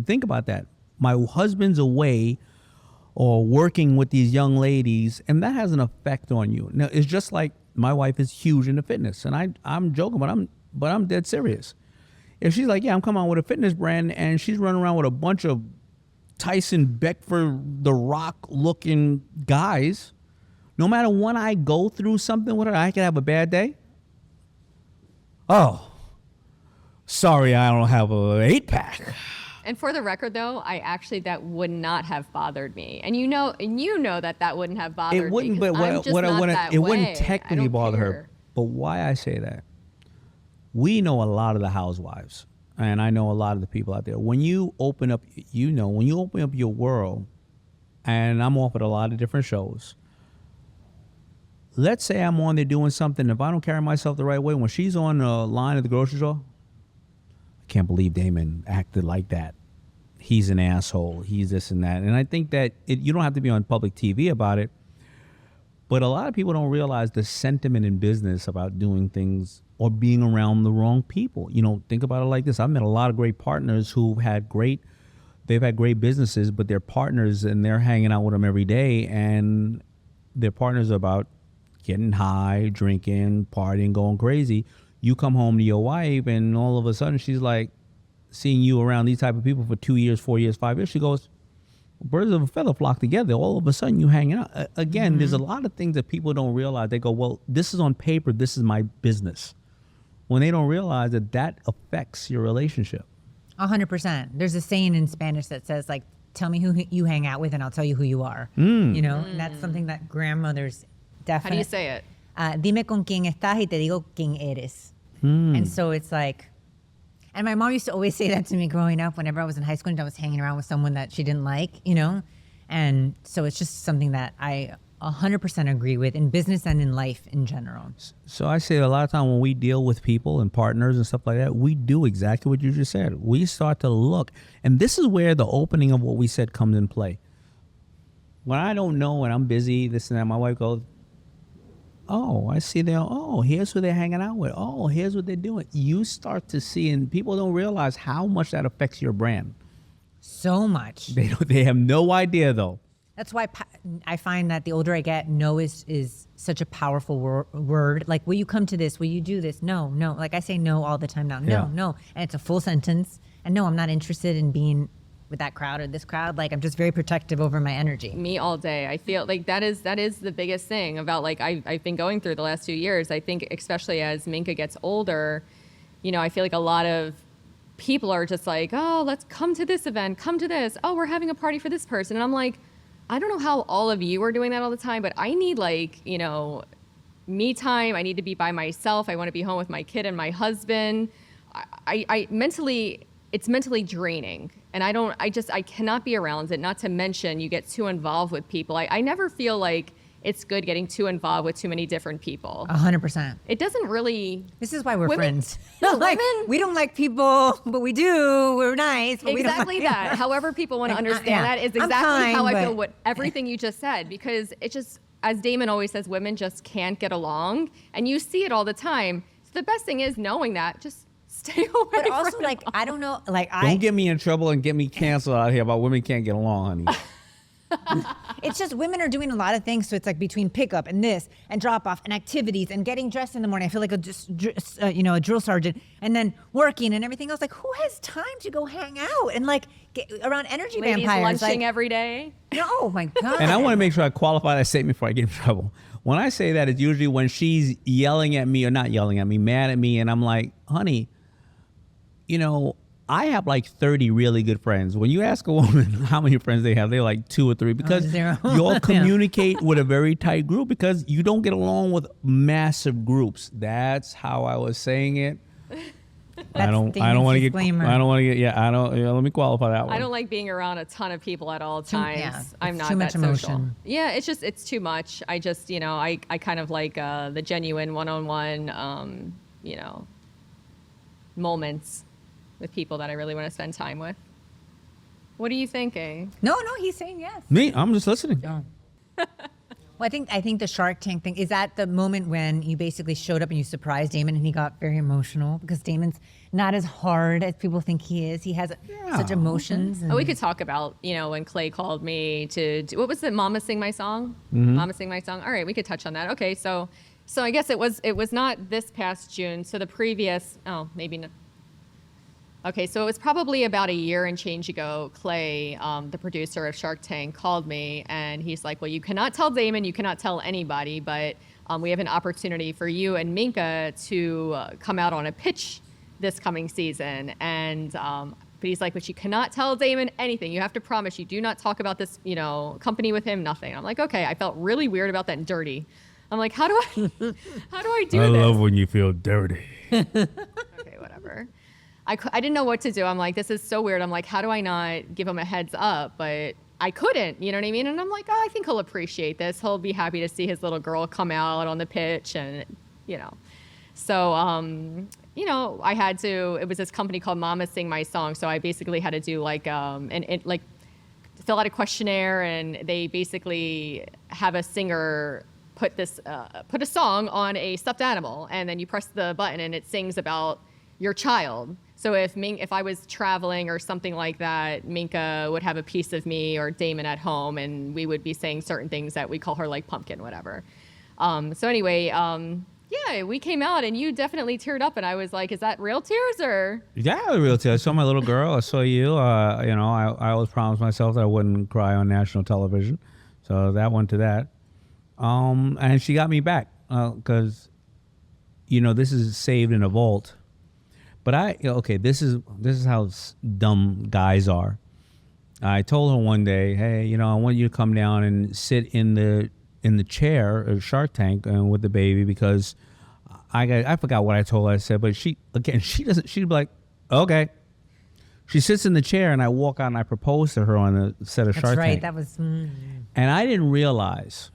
Think about that. My husband's away or working with these young ladies, and that has an effect on you. Now, it's just like my wife is huge into fitness, and I'm joking, but I'm dead serious. If she's like, yeah, I'm coming out with a fitness brand, and she's running around with a bunch of Tyson Beckford, The Rock looking guys, no matter when I go through something with her, I can have a bad day. Oh, sorry, I don't have a 8-pack. And for the record, though, that would not have bothered me. And you know that wouldn't have bothered me. It wouldn't, but it wouldn't technically bother her. But why I say that? We know a lot of the housewives, and I know a lot of the people out there. When you open up, when you open up your world, and I'm off at a lot of different shows. Let's say I'm on there doing something. If I don't carry myself the right way, when she's on the line at the grocery store, I can't believe Daymond acted like that. He's an asshole. He's this and that. And I think that you don't have to be on public TV about it. But a lot of people don't realize the sentiment in business about doing things or being around the wrong people. Think about it like this. I've met a lot of great partners they've had great businesses, but they're partners and they're hanging out with them every day. And their partners are about getting high, drinking, partying, going crazy. You come home to your wife and all of a sudden she's like seeing you around these type of people for 2 years, 4 years, 5 years. She goes, birds of a feather flock together. All of a sudden you hanging out. Again, There's a lot of things that people don't realize. They go, well, this is on paper. This is my business. When they don't realize that affects your relationship. 100%. There's a saying in Spanish that says, like, tell me who you hang out with and I'll tell you who you are. And that's something that grandmothers definitely. How do you say it? Dime con quién estás y te digo quién eres. And so it's like, and my mom used to always say that to me growing up whenever I was in high school and I was hanging around with someone that she didn't like, And so it's just something that I 100% agree with in business and in life in general. So I say a lot of time when we deal with people and partners and stuff like that, we do exactly what you just said. We start to look, and this is where the opening of what we said comes in play. When I don't know and I'm busy, this and that, my wife goes, oh, I see them. Oh, here's who they're hanging out with. Oh, here's what they're doing. You start to see, and people don't realize how much that affects your brand. So much. They have no idea, though. That's why I find that the older I get, no is such a powerful word. Like, will you come to this? Will you do this? No. Like, I say no all the time now. No. And it's a full sentence. And no, I'm not interested in being with that crowd or this crowd. Like, I'm just very protective over my energy. Me all day. I feel like that is the biggest thing about, like, I've been going through the last few years. I think especially as Minka gets older, I feel like a lot of people are just like, oh, let's come to this event, come to this. Oh, we're having a party for this person. And I'm like, I don't know how all of you are doing that all the time, but I need, like, me time. I need to be by myself. I want to be home with my kid and my husband. I mentally, it's mentally draining. And I cannot be around it. Not to mention you get too involved with people. I never feel like it's good getting too involved with too many different people. 100%. It doesn't really. This is why we're friends. No, like, women. We don't like people, but we do. We're nice. But exactly we don't that. However people want to understand that is exactly how I feel with everything you just said. Because it just, as Daymond always says, women just can't get along. And you see it all the time. So the best thing is knowing that. Just stay away. But also, like, I don't know. Like, don't get me in trouble and get me canceled out here about women can't get along, honey. It's just women are doing a lot of things. So it's like between pickup and this and drop off and activities and getting dressed in the morning. I feel like a drill sergeant, and then working and everything else. Like, who has time to go hang out and like get around energy Ladies vampires? lunching like, every day. No, oh my God. And I want to make sure I qualify that statement before I get in trouble. When I say that, it's usually when she's yelling at me or not yelling at me, mad at me. And I'm like, honey, I have like 30 really good friends. When you ask a woman how many friends they have, they're like 2 or 3 because zero. you all communicate with a very tight group because you don't get along with massive groups. That's how I was saying it. I don't want to get. Let me qualify that one. I don't like being around a ton of people at all times. Yeah, I'm it's not too much that social. emotion. Yeah, it's too much. I just, I kind of like the genuine one-on-one, moments with people that I really want to spend time with. What are you thinking? No, he's saying yes. Me, I'm just listening. No. Well, I think the Shark Tank thing is that the moment when you basically showed up and you surprised Daymond and he got very emotional because Daymond's not as hard as people think he is. He has such emotions. Oh, we could talk about, when Clay called me to do, what was it? Mama Sing My Song? Mama Sing My Song. All right, we could touch on that. Okay, so I guess it was not this past June. So the previous, maybe not. Okay, so it was probably about a year and change ago. Clay, the producer of Shark Tank, called me and he's like, well, you cannot tell Daymond, you cannot tell anybody, but we have an opportunity for you and Minka to come out on a pitch this coming season. And but he's like, but you cannot tell Daymond anything. You have to promise you do not talk about this, company with him, nothing. I'm like, okay. I felt really weird about that and dirty. I'm like, how do I do this? I love when you feel dirty. Okay, whatever. I didn't know what to do. I'm like, this is so weird. I'm like, how do I not give him a heads up? But I couldn't, you know what I mean? And I'm like, I think he'll appreciate this. He'll be happy to see his little girl come out on the pitch and, So, I had to, it was this company called Mama Sing My Song. So I basically had to do like, fill out a questionnaire and they basically have a singer put a song on a stuffed animal and then you press the button and it sings about your child. So if I was traveling or something like that, Minka would have a piece of me or Daymond at home, and we would be saying certain things that we call her like pumpkin, whatever. So anyway, yeah, we came out, and you definitely teared up, and I was like, "Is that real tears or?" Yeah, real tears. I saw my little girl. I saw you. I always promised myself that I wouldn't cry on national television, so that went to that. And she got me back because, this is saved in a vault. But this is how dumb guys are. I told her one day, hey, I want you to come down and sit in the chair of Shark Tank with the baby because I forgot what I told her. I said, but she'd be like, okay. She sits in the chair and I walk out and I propose to her on the set of Shark Tank. That's right. That was. And I didn't realize,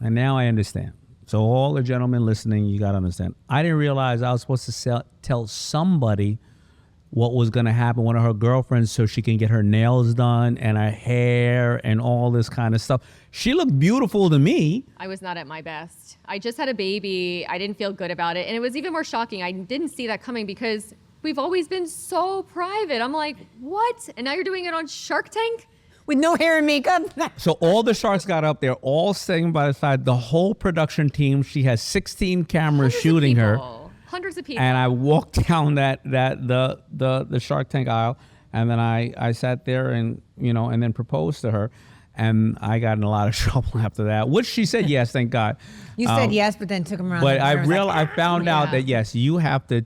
and now I understand. So all the gentlemen listening, you got to understand. I didn't realize I was supposed to tell somebody what was going to happen, one of her girlfriends, so she can get her nails done and her hair and all this kind of stuff. She looked beautiful to me. I was not at my best. I just had a baby. I didn't feel good about it. And it was even more shocking. I didn't see that coming because we've always been so private. I'm like, what? And now you're doing it on Shark Tank? With no hair and makeup. So all the sharks got up there, all sitting by the side. The whole production team. She has 16 cameras shooting her. Hundreds of people. And I walked down the Shark Tank aisle, and then I sat there and and then proposed to her, and I got in a lot of trouble after that. Which she said yes, thank God. You said yes, but then took him around. But I found out that yes, you have to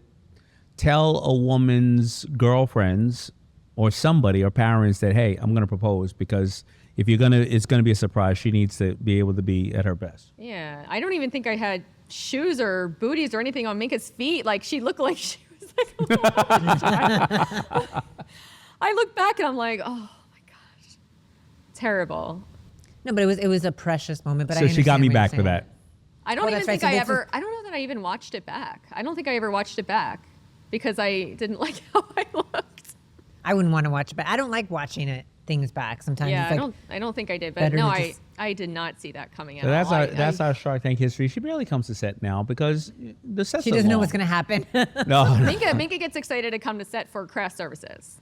tell a woman's girlfriends or somebody or parents that, hey, I'm going to propose because if it's going to be a surprise. She needs to be able to be at her best. Yeah. I don't even think I had shoes or booties or anything on Minka's feet. Like she looked like she was like, I look back and I'm like, oh my gosh, terrible. No, but it was a precious moment. But so she got me back for that. I don't even think I don't know that I even watched it back. I don't think I ever watched it back because I didn't like how I looked. I wouldn't want to watch it back. I don't like watching things back. Sometimes yeah, I don't think I did, but no, I did not see that coming out. So that's our Shark Tank history. She barely comes to set now because the set. She doesn't know what's going to happen. No. Minka gets excited to come to set for craft services.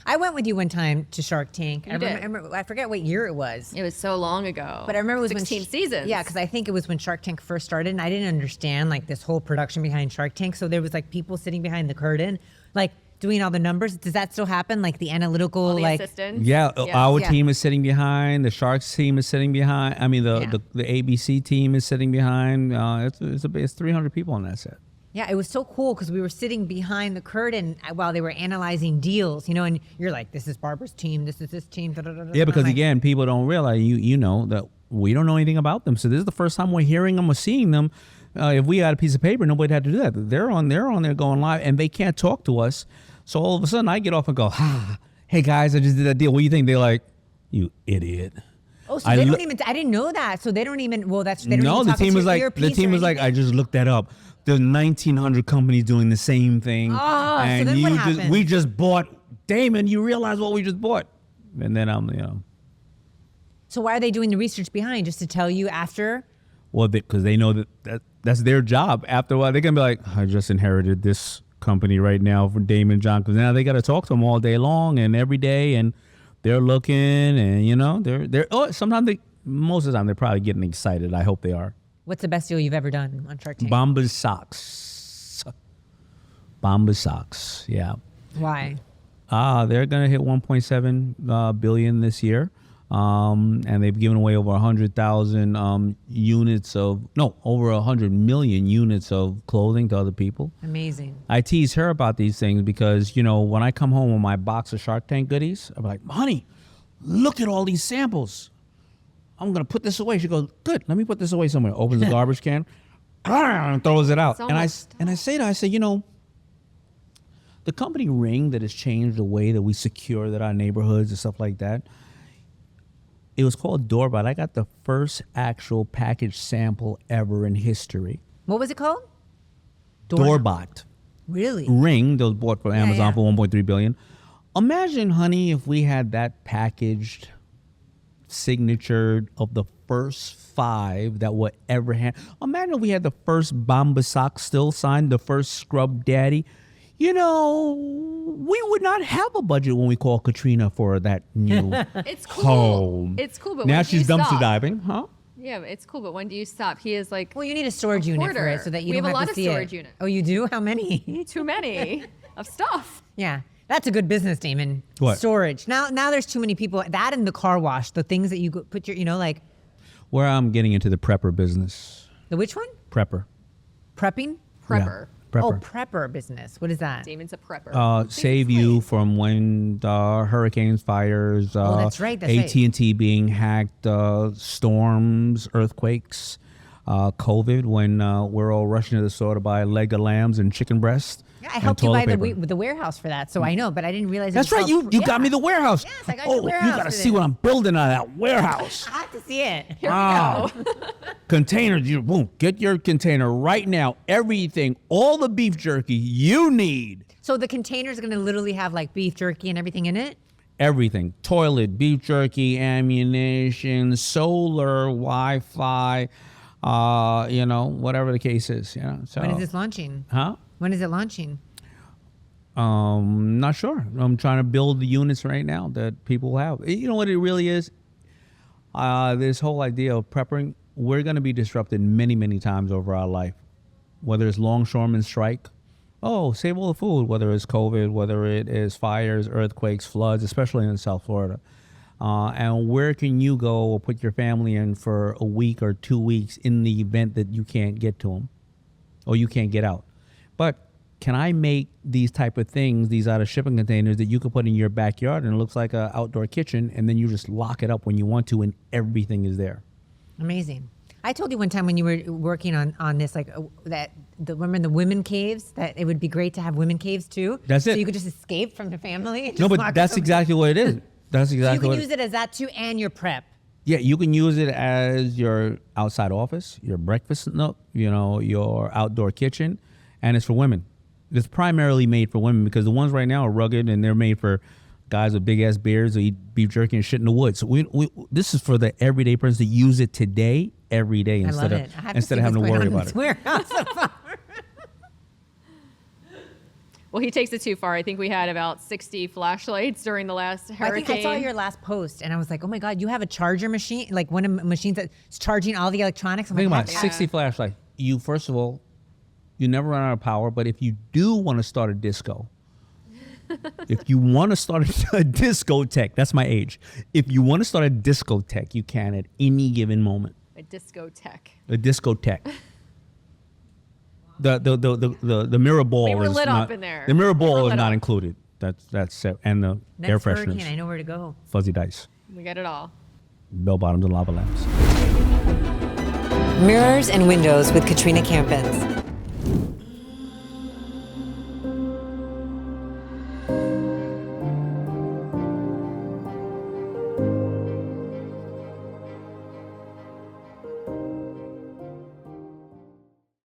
I went with you one time to Shark Tank. You did. I forget what year it was. It was so long ago. But I remember it was 16 seasons. Yeah, because I think it was when Shark Tank first started, and I didn't understand like this whole production behind Shark Tank. So there was like people sitting behind the curtain, like doing all the numbers. Does that still happen? Like the analytical, all the like assistants? Yeah, our team is sitting behind. The Sharks team is sitting behind. I mean, the ABC team is sitting behind. It's 300 people on that set. Yeah, it was so cool because we were sitting behind the curtain while they were analyzing deals, and you're like, this is Barbara's team, this is this team. Da, da, da, da. Yeah, because I'm like, again, people don't realize you know that we don't know anything about them. So this is the first time we're hearing them or seeing them. If we had a piece of paper, nobody had to do that. They're on there going live, and they can't talk to us. So all of a sudden, I get off and go, hey guys, I just did that deal. What do you think? They're like, you idiot. oh, so they don't even. I didn't know that. So they don't even. Well, that's they don't No, even the talk team into was your like, earpiece or I just looked that up. There's 1,900 companies doing the same thing. Oh, and so then what happens? we just bought Daymond. You realize what we just bought? And then So why are they doing the research behind? Just to tell you after? well, because they know that's their job. After a while, they're gonna be like, I just inherited this company right now from Daymond John, because now they got to talk to them all day long and every day, and they're looking, and they're most of the time they're probably getting excited. I hope they are. What's the best deal you've ever done on Shark Tank? Bombas socks. Yeah. Why? They're gonna hit 1.7 billion this year, and they've given away over 100,000 over 100 million units of clothing to other people. Amazing. I tease her about these things because when I come home with my box of Shark Tank goodies, I'm like, honey, look at all these samples. I'm gonna put this away. She goes, good. Let me put this away somewhere. Opens the garbage can, and throws it out. It's And I say to her, I say, the company Ring that has changed the way that we secure that our neighborhoods and stuff like that. It was called Doorbot. I got the first actual package sample ever in history. What was it called? Doorbot. Really? Ring, those bought from Amazon yeah. for 1.3 billion. Imagine, honey, if we had that packaged signature of the first 5 that were ever had. Imagine if we had the first Bombas socks still signed, the first Scrub Daddy. We would not have a budget when we call Katrina for that new It's cool. home. It's cool, but now when do you she's dumpster stop? diving, huh? Yeah, it's cool, but when do you stop? He is like Well, you need a storage unit for hoarder. it so that you We don't have a have lot to of see storage it. units. Oh, you do? How many? too many of stuff. Yeah. That's a good business, Daymond. What? Storage. Now there's too many people. That and the car wash, the things that you put your, like Where I'm getting into the prepper business. the which one? Prepper. Prepping? Prepper. Prepper. Oh, prepper business. What is that? Damon's a prepper. Save you from when hurricanes, fires, Oh, that's right, that's right. AT&T being hacked, storms, earthquakes, COVID, when we're all rushing to the store to buy a leg of lambs and chicken breast. Yeah, I and helped you toilet buy paper. the warehouse for that, so I know, but I didn't realize. That's right. You got me the warehouse. Yes, I got you the warehouse you got to for see this. what I'm building out of that warehouse. I have to see it. Here Ah. we go. Containers, get your container right now. Everything, all the beef jerky you need. So the containers are going to literally have like beef jerky and everything in it? Everything. Toilet, beef jerky, ammunition, solar, Wi-Fi, whatever the case is. So, When is this launching? huh? When is it launching? Not sure. I'm trying to build the units right now that people have. You know what it really is? This whole idea of prepping, we're going to be disrupted many, many times over our life. Whether it's longshoremen strike, save all the food, whether it's COVID, whether it is fires, earthquakes, floods, especially in South Florida. And where can you go or put your family in for a week or 2 weeks in the event that you can't get to them or you can't get out? But can I make these type of things, these out of shipping containers that you could put in your backyard and it looks like an outdoor kitchen, and then you just lock it up when you want to and everything is there? Amazing. I told you one time when you were working on this, like remember the women caves, that it would be great to have women caves too. That's so it. you could just escape from the family. And No, just but lock that's yourself- exactly what it is. That's So you exactly can what use it as that too, and your prep. Yeah, you can use it as your outside office, your breakfast nook, your outdoor kitchen, and it's for women. It's primarily made for women because the ones right now are rugged and they're made for guys with big ass beards who eat beef jerky and shit in the woods. So this is for the everyday person to use it today, every day, I instead love of it. I have to instead see of having what's to going worry on in about this it. warehouse. Well, he takes it too far. I think we had about 60 flashlights during the last I hurricane. think I saw your last post, and I was like, "Oh my God, you have a charger machine, like one of the machines that's charging all the electronics." I'm Think like, about it, "How- 60 flashlights. First of all, you never run out of power, but if you do want to start a disco, if you want to start a discotheque, that's my age. If you want to start a discotheque, you can at any given moment. A discotheque. A discotheque. The mirror ball We were is lit not, up in there. The mirror We were ball is lit not up. included. That's and the air Next hurricane, fresheners, I know where to go. fuzzy dice, We get it all. bell bottoms, and lava lamps. Mirrors and Windows with Katrina Campins.